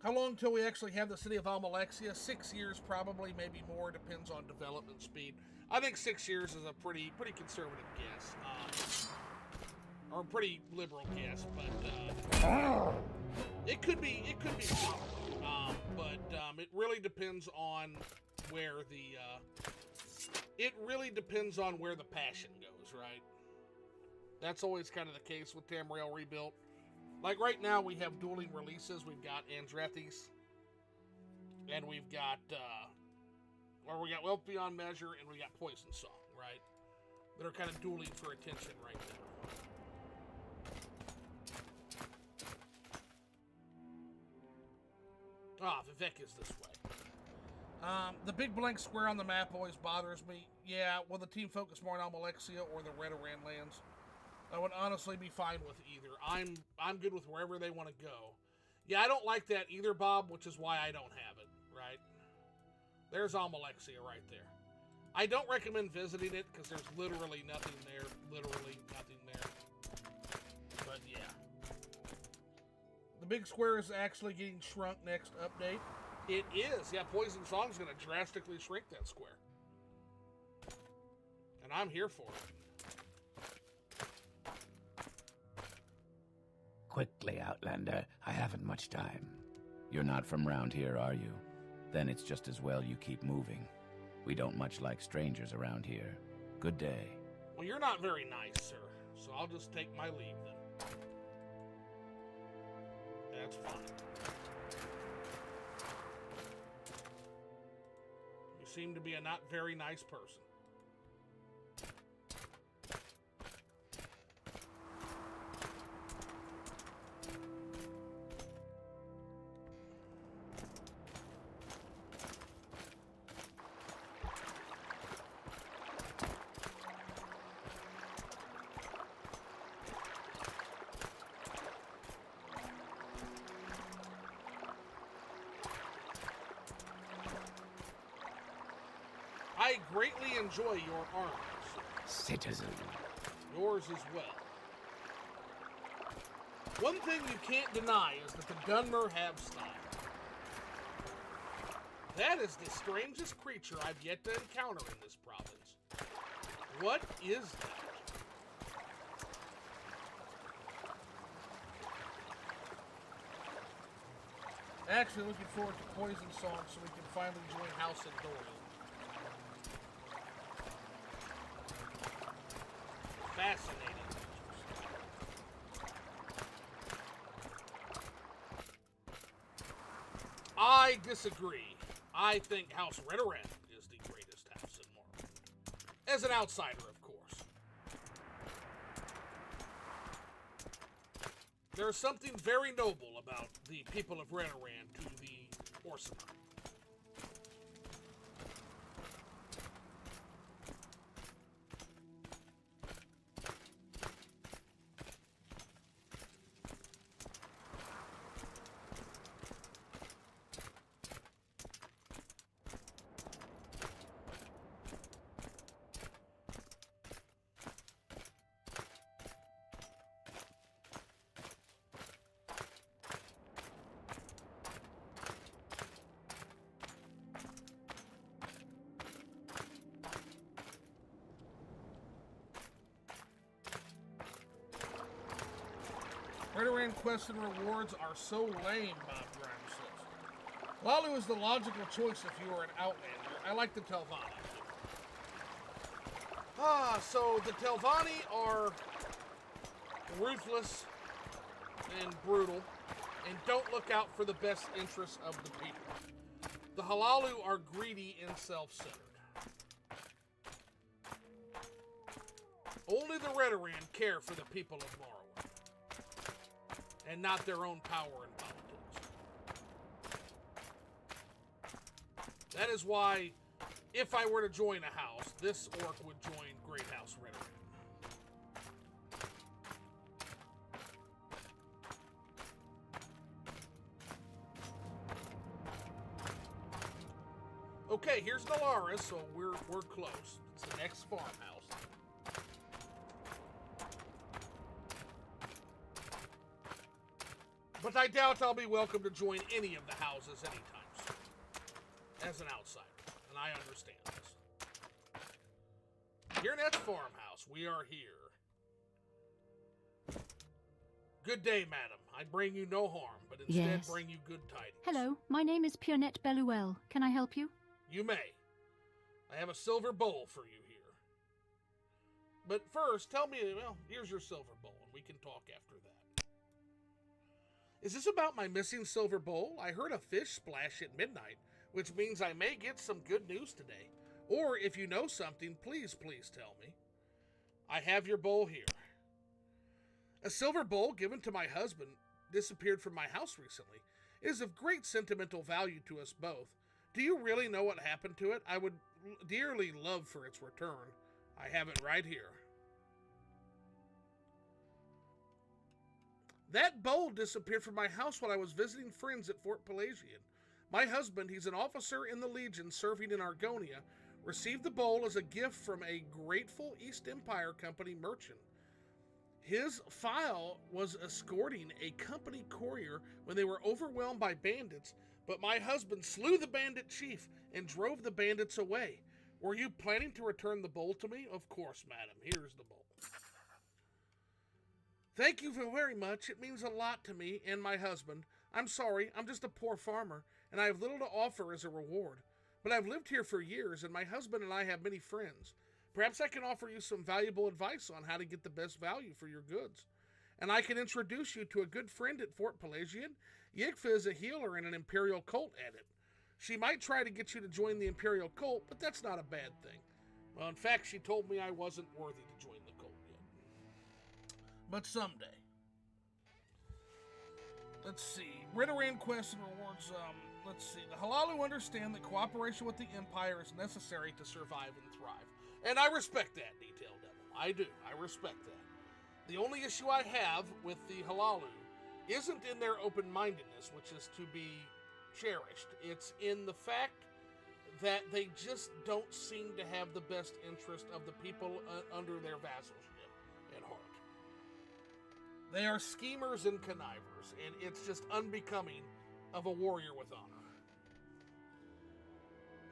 How long till we actually have the city of Almalexia? 6 years probably, maybe more, depends on development speed. I think 6 years is a pretty conservative guess. Or a pretty liberal guess, but it could be solid. But it really depends on where the passion goes, right? That's always kind of the case with Tamriel Rebuilt. Like right now, we have dueling releases. We've got Andrethes, and we've got Wealth Beyond Measure, and we got Poison Song, right? That are kind of dueling for attention right now. Vivek is this way. The big blank square on the map always bothers me. Yeah, will the team focus more on Almalexia or the Redoran lands? I would honestly be fine with either. I'm good with wherever they want to go. Yeah, I don't like that either, Bob, which is why I don't have it, right? There's Almalexia right there. I don't recommend visiting it because there's literally nothing there. Literally nothing there. But yeah. The big square is actually getting shrunk next update. It is. Yeah, Poison Song's going to drastically shrink that square. And I'm here for it. Quickly, Outlander. I haven't much time. You're not from round here, are you? Then it's just as well you keep moving. We don't much like strangers around here. Good day. Well, you're not very nice, sir. So I'll just take my leave then. That's fine. You seem to be a not very nice person. I greatly enjoy your arms. Citizen. Yours as well. One thing you can't deny is that the Dunmer have style. That is the strangest creature I've yet to encounter in this province. What is that? Actually looking forward to Poison Song so we can finally join House and Dorian. Fascinating. I disagree. I think House Redoran is the greatest house in Morrowind. As an outsider, of course. There is something very noble about the people of Redoran to the Orcimer. Redoran quests and rewards are so lame, Bob Grimes says. Lalu is the logical choice if you are an Outlander. I like the Telvanni. So the Telvanni are ruthless and brutal and don't look out for the best interests of the people. The Hlaalu are greedy and self-centered. Only the Redoran care for the people of Morrowind, and not their own power and politics. That is why, if I were to join a house, this orc would join Great House Redoran. Okay, here's Nalaris, so we're close. It's the next farmhouse. But I doubt I'll be welcome to join any of the houses anytime soon. As an outsider, and I understand this. Piernet's farmhouse, we are here. Good day, madam. I bring you no harm, but instead bring you good tidings. Hello, my name is Piernette Belluel. Can I help you? You may. I have a silver bowl for you here. But first, tell me, well, here's your silver bowl, and we can talk after that. Is this about my missing silver bowl? I heard a fish splash at midnight, which means I may get some good news today. Or if you know something, please tell me. I have your bowl here. A silver bowl given to my husband disappeared from my house recently. It is of great sentimental value to us both. Do you really know what happened to it? I would dearly love for its return. I have it right here. That bowl disappeared from my house when I was visiting friends at Fort Pelagiad. My husband, he's an officer in the Legion serving in Argonia, received the bowl as a gift from a grateful East Empire Company merchant. His file was escorting a company courier when they were overwhelmed by bandits, but my husband slew the bandit chief and drove the bandits away. Were you planning to return the bowl to me? Of course, madam. Here's the bowl. Thank you very much. It means a lot to me and my husband. I'm sorry, I'm just a poor farmer, and I have little to offer as a reward. But I've lived here for years, and my husband and I have many friends. Perhaps I can offer you some valuable advice on how to get the best value for your goods. And I can introduce you to a good friend at Fort Pelagiad. Yigfa is a healer in an Imperial cult at it. She might try to get you to join the Imperial cult, but that's not a bad thing. Well, in fact, she told me I wasn't worthy to join the cult yet. But someday. Let's see. Redoran quests and rewards. Let's see. The Hlaalu understand that cooperation with the Empire is necessary to survive and thrive. And I respect that, Detail Devil. I do. I respect that. The only issue I have with the Hlaalu isn't in their open-mindedness, which is to be cherished. It's in the fact that they just don't seem to have the best interest of the people under their vassalship at heart. They are schemers and connivers, and it's just unbecoming of a warrior with honor.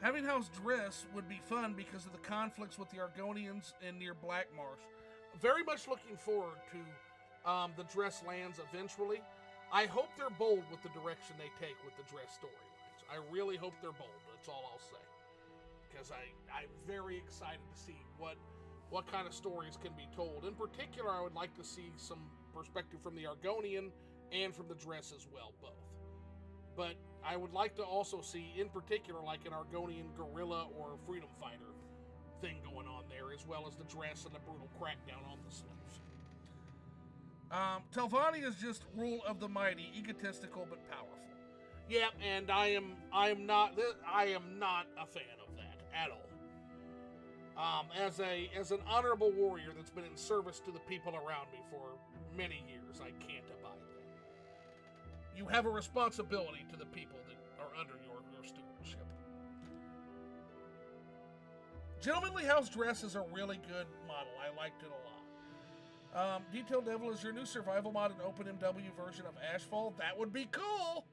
Having House Dress would be fun because of the conflicts with the Argonians and near Black Marsh. Very much looking forward to the Dress lands eventually. I hope they're bold with the direction they take with the Dress storylines. I really hope they're bold. That's all I'll say. Because I'm very excited to see what kind of stories can be told. In particular, I would like to see some perspective from the Argonian and from the Dress as well, both. But I would like to also see, in particular, like an Argonian guerrilla or freedom fighter thing going on there, as well as the Dress and the brutal crackdown on the slaves. Telvanni is just rule of the mighty, egotistical but powerful. Yeah, and I am not a fan of that at all. As an honorable warrior that's been in service to the people around me for many years, I can't abide that. You have a responsibility to the people that are under your stewardship. Gentlemanly House Dress is a really good model. I liked it a lot. Detail Devil is your new survival mod and OpenMW version of Ashfall. That would be cool!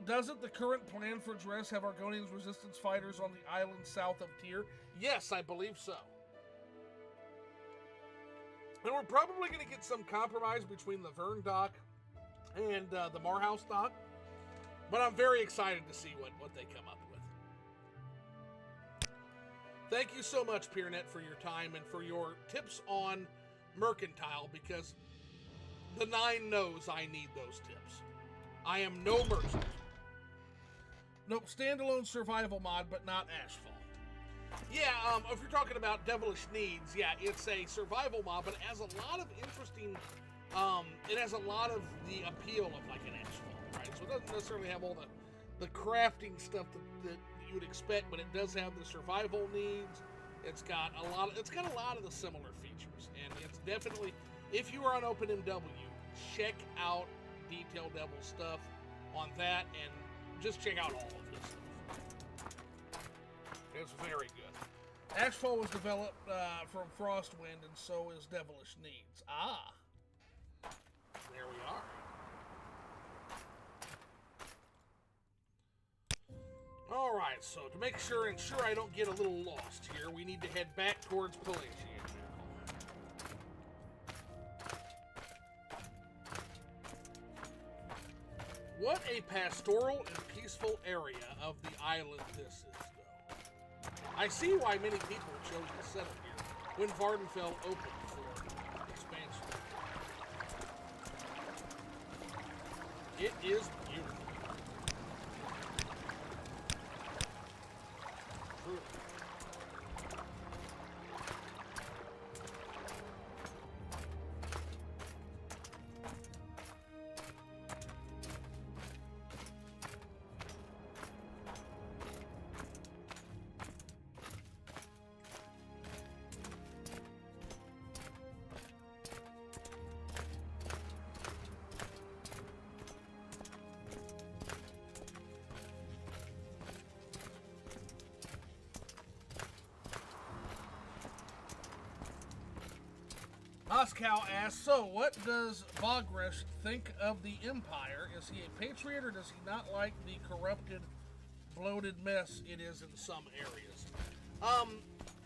Doesn't the current plan for Dress have Argonians resistance fighters on the island south of Tyr? Yes, I believe so. And we're probably going to get some compromise between the Vern dock and the Marhouse dock. But I'm very excited to see what they come up with. Thank you so much, Piernette, for your time and for your tips on mercantile, because the Nine knows I need those tips. I am no merchant. Nope, standalone survival mod, but not Asphalt. Yeah, if you're talking about Devilish Needs, yeah, it's a survival mod, but it has a lot of interesting, it has a lot of the appeal of like an Asphalt, right? So it doesn't necessarily have all the crafting stuff that you would expect, but it does have the survival needs. It's got a lot of the similar features, and it's definitely, if you are on OpenMW, check out Detail Devil stuff on that, and just check out all of this stuff. It's very good. Ashfall was developed from Frostwind, and so is Devilish Needs. Ah, there we are. All right, so to make sure I don't get a little lost here, we need to head back towards Pelegiad now. What a pastoral and peaceful area of the island this is, though. I see why many people chose to settle here when Vardenfell opened for expansion. It is beautiful. Truly. Moscow asks, so what does Vogresh think of the Empire? Is he a patriot, or does he not like the corrupted, bloated mess it is in some areas?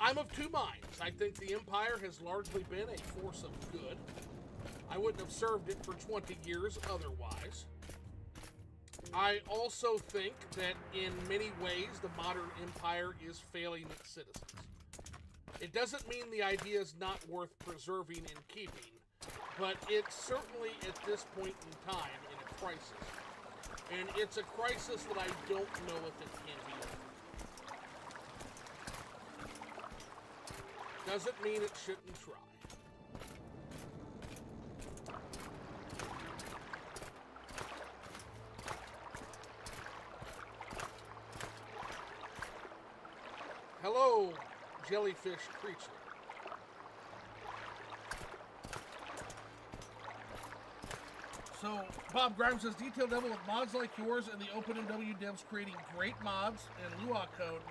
I'm of two minds. I think the Empire has largely been a force of good. I wouldn't have served it for 20 years otherwise. I also think that in many ways the modern Empire is failing its citizens. It doesn't mean the idea is not worth preserving and keeping, but it's certainly at this point in time in a crisis. And it's a crisis that I don't know if it can be over. Doesn't mean it shouldn't try. Hello, jellyfish creature. So, Bob Grimes says, Detail Devil with mods like yours and the OpenMW devs creating great mods and Lua code,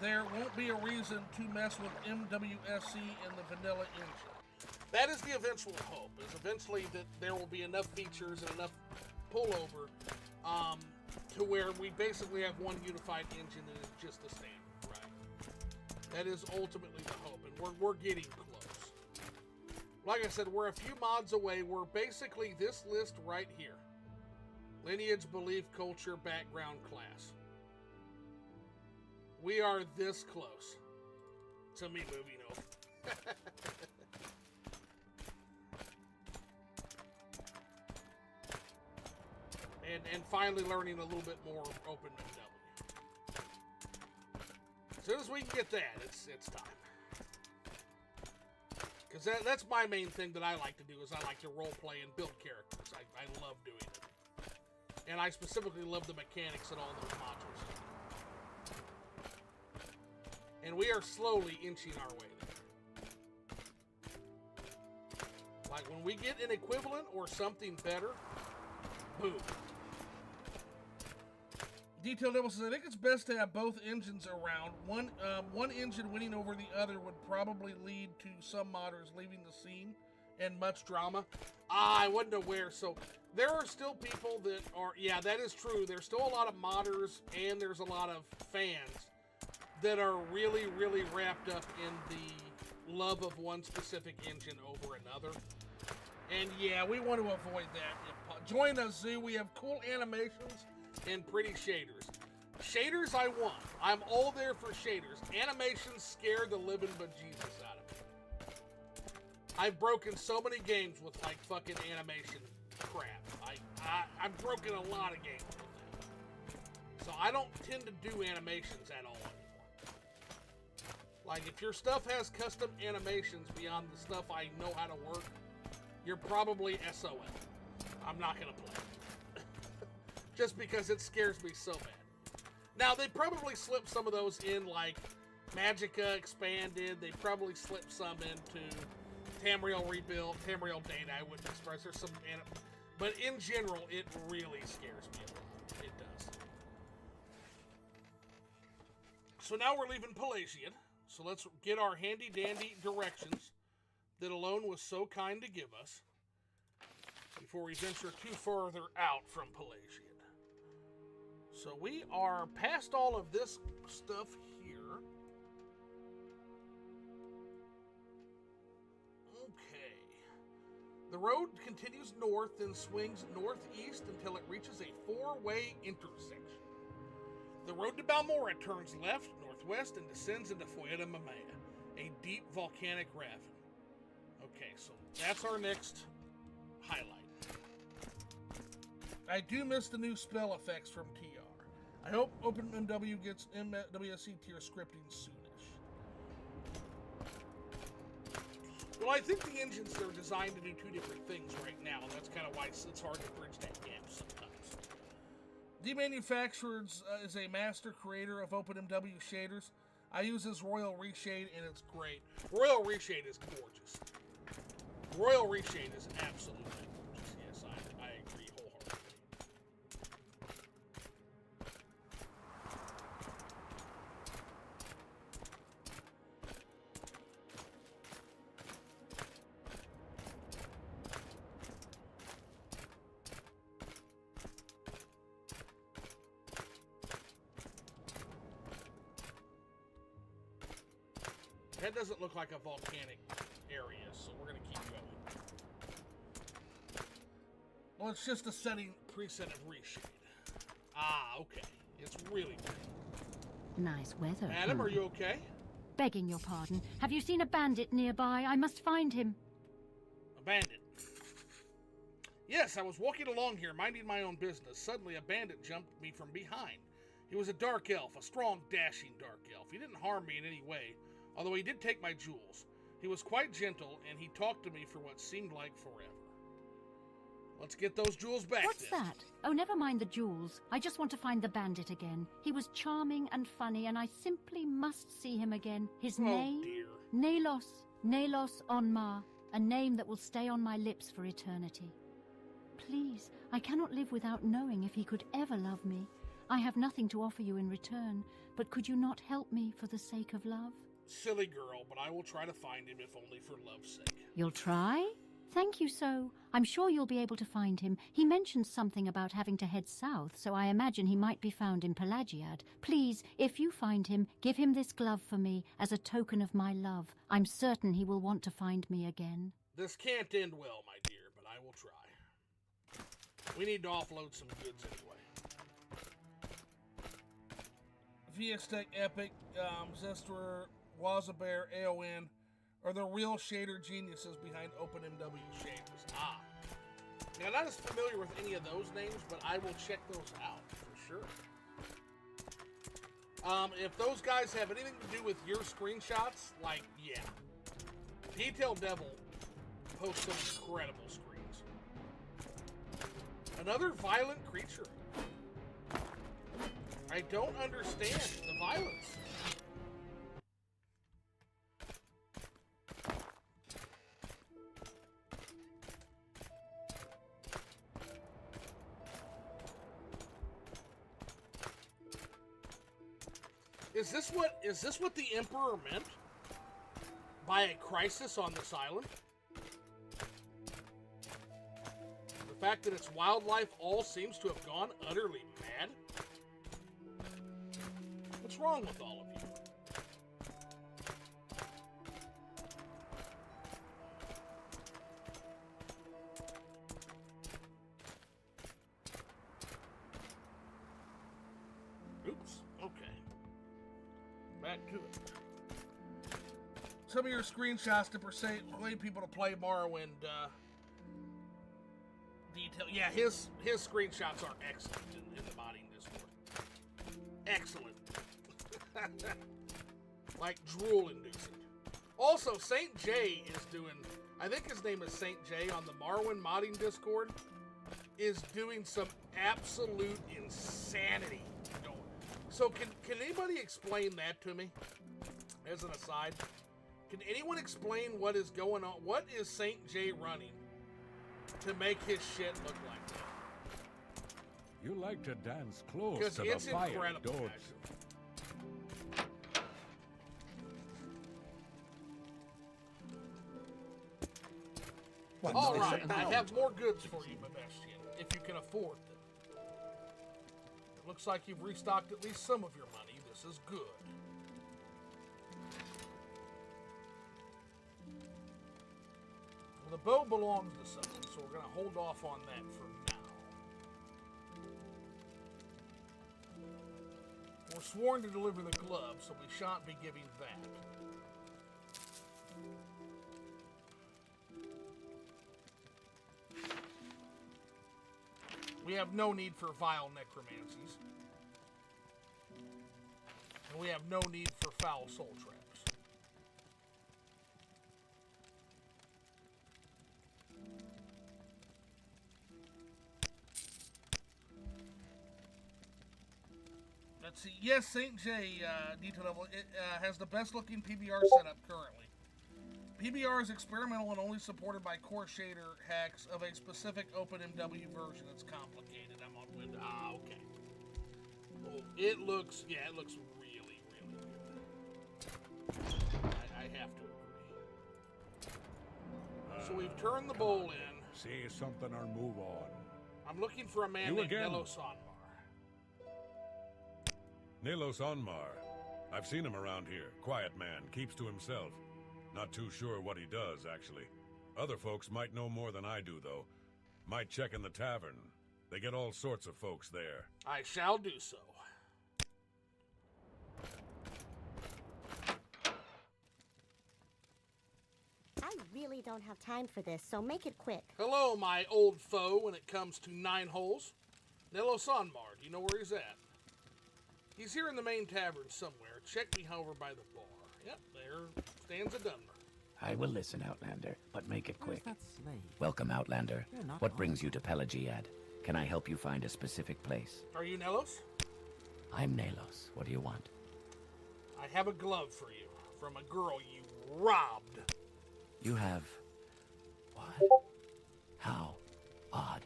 there won't be a reason to mess with MWSC and the vanilla engine. That is the eventual hope, is eventually that there will be enough features and enough pullover to where we basically have one unified engine that is just the standard. That is ultimately the hope, and we're getting close. Like I said, we're a few mods away. We're basically this list right here. Lineage, belief, culture, background, class. We are this close to me moving over. and finally learning a little bit more OpenMW. As soon as we can get that, it's time. Because that's my main thing that I like to do, is I like to role play and build characters. I love doing it. And I specifically love the mechanics and all those modules. And we are slowly inching our way there. Like when we get an equivalent or something better, boom. Detail Devil says, I think it's best to have both engines around. One engine winning over the other would probably lead to some modders leaving the scene and much drama. I wasn't aware. So there are still people that are, yeah, that is true. There's still a lot of modders and there's a lot of fans that are really, really wrapped up in the love of one specific engine over another. And yeah, we want to avoid that. Join us, Zoo. We have cool animations and pretty shaders. Shaders I want. I'm all there for shaders. Animations scare the living bejesus out of me. I've broken so many games with like fucking animation crap. I've broken a lot of games with that. So I don't tend to do animations at all anymore. Like, if your stuff has custom animations beyond the stuff I know how to work, you're probably SOL. I'm not going to play it. Just because it scares me so bad. Now, they probably slipped some of those in, like, Magicka Expanded. They probably slipped some into Tamriel Rebuilt, Tamriel Data, I wouldn't express. There's some... But in general, it really scares me a lot. It does. So now we're leaving Pelegiad. So let's get our handy-dandy directions that Alone was so kind to give us before we venture too further out from Pelegiad. So we are past all of this stuff here. Okay. The road continues north and swings northeast until it reaches a 4-way intersection. The road to Balmora turns left, northwest, and descends into Fuera Mamea, a deep volcanic ravine. Okay, so that's our next highlight. I do miss the new spell effects from TR. I hope OpenMW gets MWSC tier scripting soonish. Well, I think the engines are designed to do two different things right now. That's kind of why it's hard to bridge that gap sometimes. Demanufactured is a master creator of OpenMW shaders. I use this Royal Reshade, and it's great. Royal Reshade is gorgeous. Royal Reshade is absolutely gorgeous. Yes, I agree wholeheartedly. That doesn't look like a volcanic area, so we're going to keep going. Well, it's just a preset of Reshade. Ah, okay. It's really pretty. Nice weather. Madam, are you okay? Begging your pardon. Have you seen a bandit nearby? I must find him. A bandit? Yes, I was walking along here, minding my own business. Suddenly, a bandit jumped me from behind. He was a dark elf, a strong, dashing dark elf. He didn't harm me in any way, although he did take my jewels. He was quite gentle, and he talked to me for what seemed like forever. Let's get those jewels back. What's that? Oh, never mind the jewels. I just want to find the bandit again. He was charming and funny, and I simply must see him again. His name? Dear. Nalos Onmar, a name that will stay on my lips for eternity. Please, I cannot live without knowing if he could ever love me. I have nothing to offer you in return, but could you not help me for the sake of love? Silly girl, but I will try to find him if only for love's sake. You'll try? Thank you so. I'm sure you'll be able to find him. He mentioned something about having to head south, so I imagine he might be found in Pelagiad. Please, if you find him, give him this glove for me as a token of my love. I'm certain he will want to find me again. This can't end well, my dear, but I will try. We need to offload some goods anyway. VXTech Epic, Zestrer, Wazabear, AON are the real shader geniuses behind OpenMW shaders. Ah. Now, I'm not as familiar with any of those names, but I will check those out for sure. If those guys have anything to do with your screenshots, like, yeah. Detail Devil posts some incredible screens. Another violent creature. I don't understand the violence. Is this what the Emperor meant by a crisis on this island? The fact that its wildlife all seems to have gone utterly mad? What's wrong with all of you? Oops, okay. Back to it. Some of your screenshots to persuade people to play Morrowind, detail. Yeah, his screenshots are excellent in the modding Discord. excellent. Like drool-inducing. Also, St. J is doing, I think his name is St. J on the Morrowind modding Discord, is doing some absolute insanity. So can anybody explain that to me? As an aside, can anyone explain what is going on? What is St. J running to make his shit look like that? You like to dance close Because to it's the fire, incredible, don't you? actually. All right, I have more goods for you, Babestian, if you can afford them. It looks like you've restocked at least some of your money. This is good. Well, the bow belongs to someone, so we're going to hold off on that for now. We're sworn to deliver the glove, so we shan't be giving that. We have no need for vile necromancies. And we have no need for foul soul traps. Let's see. Yes, St. J detail level has the best looking PBR setup currently. PBR is experimental and only supported by core shader hacks of a specific OpenMW version. It's complicated. I'm on Windows. Ah, okay. Well, it looks really, really good. I have to agree. So we've turned the bowl in. Say something or move on. I'm looking for a man named Nelos Onmar. Nelos Onmar. I've seen him around here. Quiet man, keeps to himself. Not too sure what he does, actually. Other folks might know more than I do, though. Might check in the tavern. They get all sorts of folks there. I shall do so. I really don't have time for this, so make it quick. Hello, my old foe when it comes to 9 holes. Nelos Onmar, do you know where he's at? He's here in the main tavern somewhere. Check me over by the bar. Yep, there stands a Dunmer. I will listen, Outlander, but make it quick. Where's that slave? Welcome, Outlander. You're not What wrong. brings you to Pelegiad? Can I help you find a specific place? Are you Nelos? I'm Nelos. What do you want? I have a glove for you from a girl you robbed. You have... what? How odd.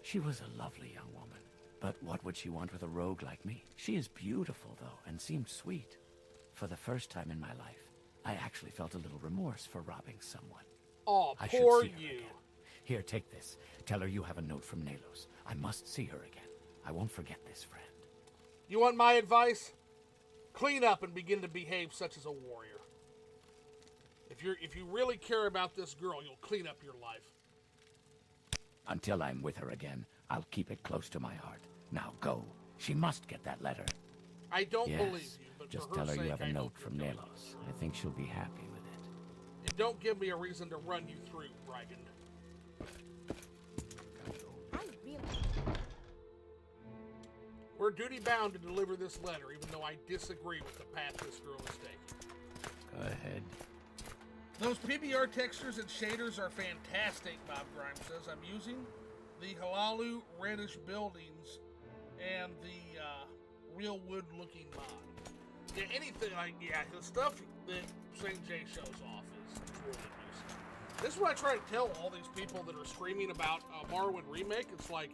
She was a lovely young woman. But what would she want with a rogue like me? She is beautiful, though, and seemed sweet. For the first time in my life, I actually felt a little remorse for robbing someone. Oh, I should poor see her you. again. Here, take this. Tell her you have a note from Nelos. I must see her again. I won't forget this, friend. You want my advice? Clean up and begin to behave such as a warrior. If you really care about this girl, you'll clean up your life. Until I'm with her again, I'll keep it close to my heart. Now go. She must get that letter. I don't Yes, believe you, but just for her tell her sake, you have I a note hope from you're telling Nelos. the I truth. think she'll be happy with it. And don't give me a reason to run you through, Brigand. I really... We're duty-bound to deliver this letter, even though I disagree with the path this girl is taking. Go ahead. Those PBR textures and shaders are fantastic, Bob Grimes says. I'm using the Halalu reddish buildings and the real wood-looking mod. Yeah, anything like, the stuff that St. J shows off is really useful. This is what I try to tell all these people that are screaming about Morrowind Remake. It's like,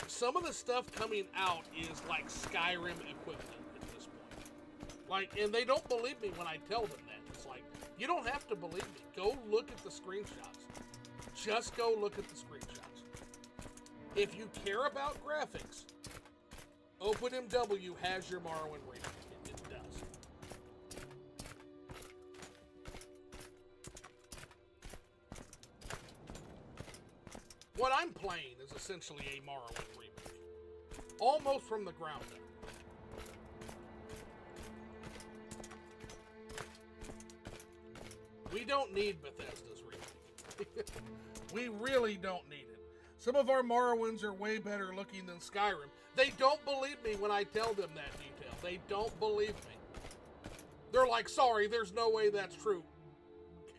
some of the stuff coming out is like Skyrim equivalent at this point. Like, and they don't believe me when I tell them that. It's like, you don't have to believe me. Go look at the screenshots. Just go look at the screenshots. If you care about graphics, OpenMW has your Morrowind Remake. It does. What I'm playing is essentially a Morrowind remake. Almost from the ground up. We don't need Bethesda's remake. We really don't need it. Some of our Morrowinds are way better looking than Skyrim. They don't believe me when I tell them that detail. They don't believe me. They're like, sorry, there's no way that's true.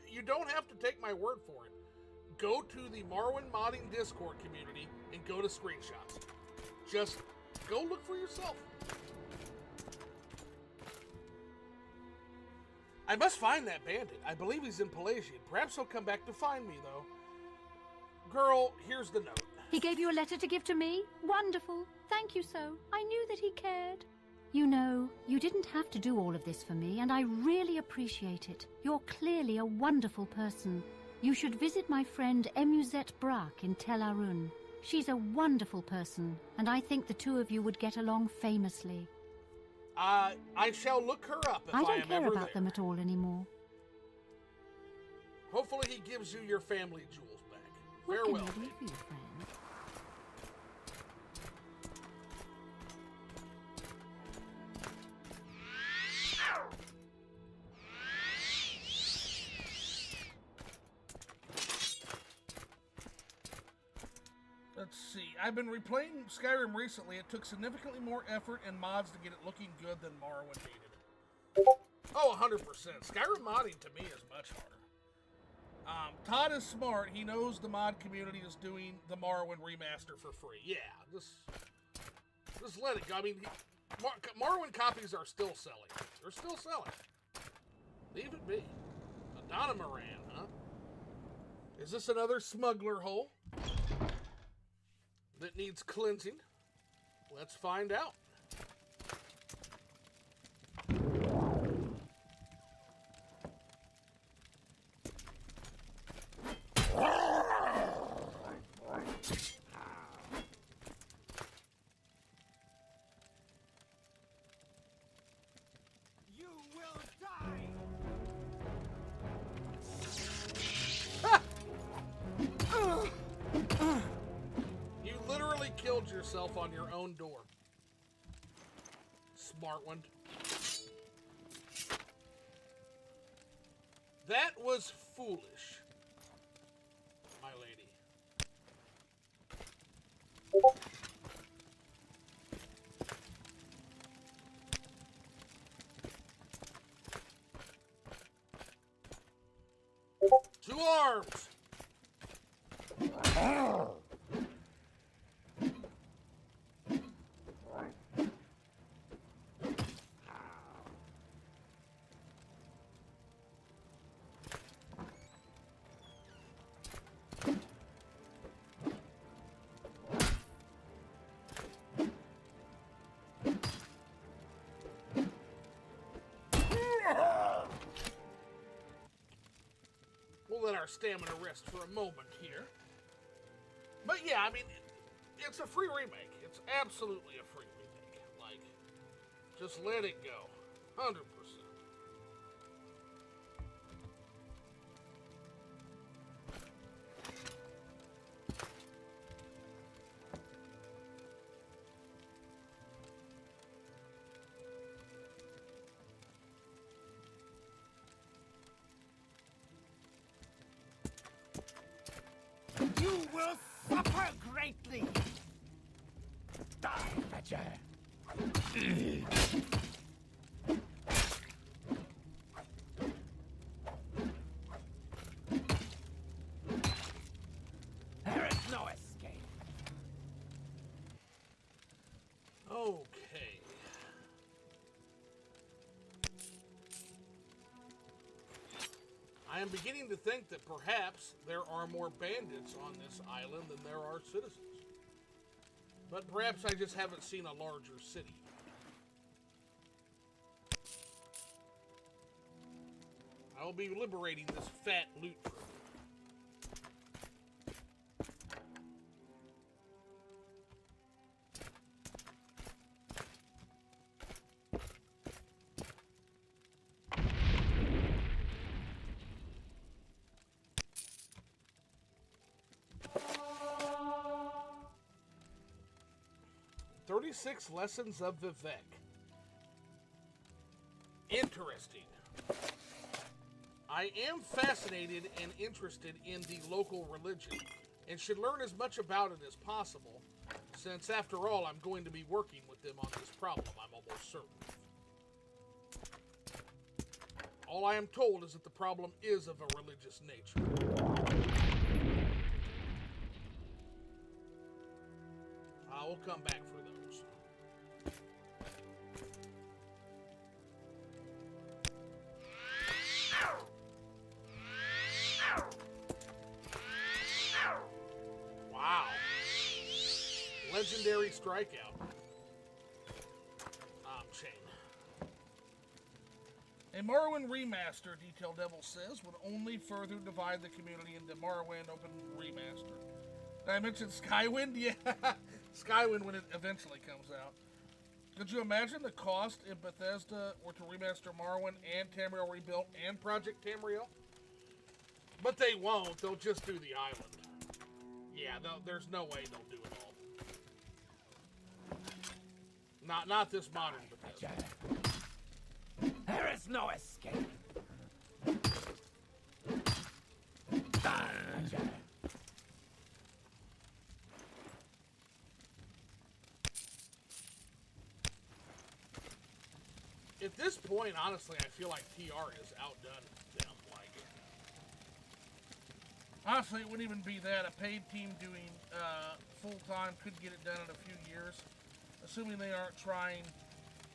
You don't have to take my word for it. Go to the Morrowind modding Discord community and go to screenshots. Just go look for yourself. I must find that bandit. I believe he's in Pelegiad. Perhaps he'll come back to find me, though. Girl, here's the note. He gave you a letter to give to me? Wonderful. Thank you so. I knew that he cared. You know, you didn't have to do all of this for me, and I really appreciate it. You're clearly a wonderful person. You should visit my friend Emuzet Brak in Tel Arun. She's a wonderful person, and I think the two of you would get along famously. I shall look her up if I am ever there. I don't care about them at all anymore. Hopefully he gives you your family jewels back. What Farewell. Can I do for you, friend? Let's see. I've been replaying Skyrim recently. It took significantly more effort and mods to get it looking good than Morrowind needed. Oh, 100%. Skyrim modding to me is much harder. Todd is smart. He knows the mod community is doing the Morrowind remaster for free. Yeah, just let it go. I mean, Morrowind copies are still selling. They're still selling. Leave it be. Adana Moran, huh? Is this another smuggler hole that needs cleansing? Let's find out. You will die! You literally killed yourself on your own door. Smart one. That was foolish, my lady. To arms! We'll let our stamina rest for a moment here. But yeah, I mean, it's a free remake. It's absolutely a free remake. Like, just let it go. 100%. You will suffer greatly! Die, Badger! There is no escape. Okay. I am beginning to think that perhaps there are more bandits on this island than there are citizens. But perhaps I just haven't seen a larger city. I will be liberating this fat loot troop. "36 Lessons of Vivek." Interesting. I am fascinated and interested in the local religion and should learn as much about it as possible Since, after all, I'm going to be working with them on this problem, I'm almost certain. All I am told is that the problem is of a religious nature. I will come back for those. Wow. Legendary strikeout. Chain. A Morrowind remaster, Detail Devil says, would only further divide the community into Morrowind Open Remaster. Did I mention Skywind? Yeah, Skywind when it eventually comes out. Could you imagine the cost if Bethesda were to remaster Morrowind and Tamriel Rebuilt and Project Tamriel? But they won't. They'll just do the island. Yeah, there's no way they'll do it all. Not this modern Bethesda. There is no escape. At this point, honestly, I feel like TR has outdone them. Like, honestly, it wouldn't even be that. A paid team doing full-time could get it done in a few years, assuming they aren't trying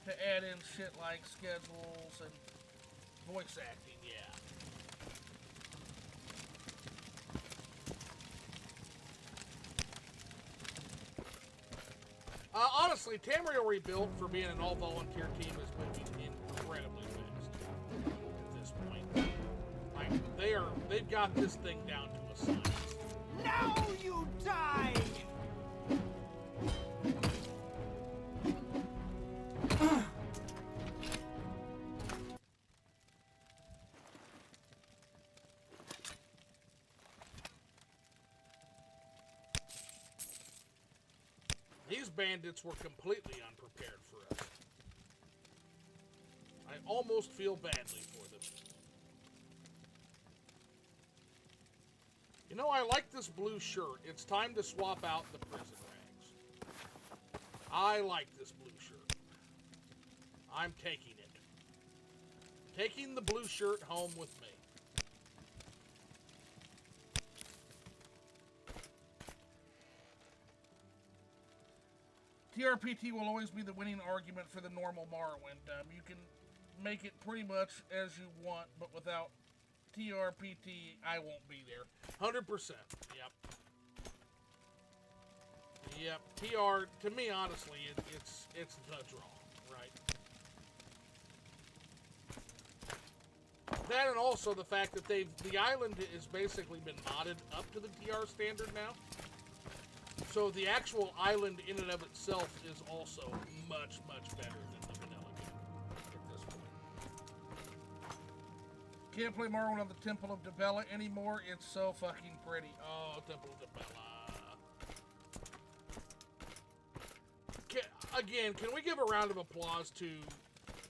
to add in shit like schedules and voice acting, yeah. Honestly, Tamriel Rebuilt, for being an all-volunteer team, is moving incredibly fast at this point. Like, they've got this thing down to a science. Now you die! These bandits were completely unprepared for us. I almost feel badly for them. You know, I like this blue shirt. It's time to swap out the prison rags. I like this blue shirt. I'm taking it. Taking the blue shirt home with me. TRPT will always be the winning argument for the normal Morrowind. You can make it pretty much as you want, but without TRPT, I won't be there. 100%. Yep. Yep. TR, to me, honestly, it's the draw, right? That and also the fact that the island has basically been modded up to the TR standard now. So the actual island in and of itself is also much, much better than the vanilla game at this point. Can't play Morrowind on the Temple of Dibella anymore. It's so fucking pretty. Oh, Temple of Dibella. Again, can we give a round of applause to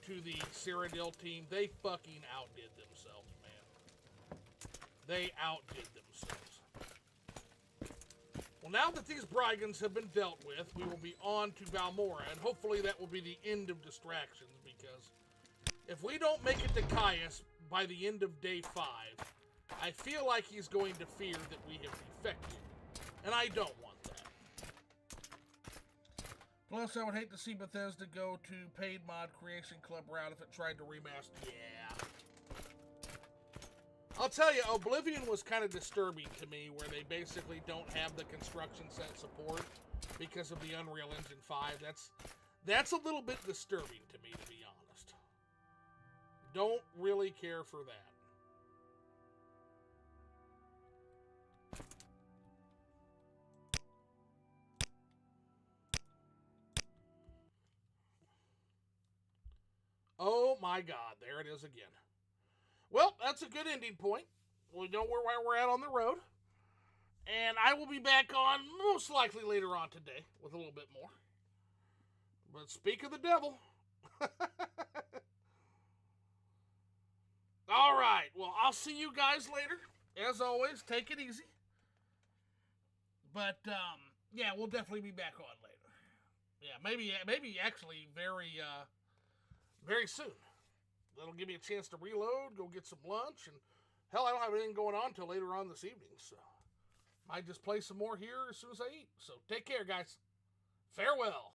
the Cyrodiil team? They fucking outdid themselves, man. They outdid themselves. Well, now that these brigands have been dealt with, we will be on to Balmora, and hopefully that will be the end of distractions, because if we don't make it to Caius by the end of day 5, I feel like he's going to fear that we have defected, and I don't want that. Plus, I would hate to see Bethesda go to paid mod Creation Club route if it tried to remaster. Yeah. I'll tell you, Oblivion was kind of disturbing to me, where they basically don't have the construction set support because of the Unreal Engine 5. That's a little bit disturbing to me, to be honest. Don't really care for that. Oh my God, there it is again. Well, that's a good ending point. We know where we're at on the road. And I will be back on most likely later on today with a little bit more. But speak of the devil. All right. Well, I'll see you guys later. As always, take it easy. But, yeah, we'll definitely be back on later. Yeah, maybe actually very soon. That'll give me a chance to reload, go get some lunch, and hell, I don't have anything going on till later on this evening, so might just play some more here as soon as I eat. So take care, guys. Farewell.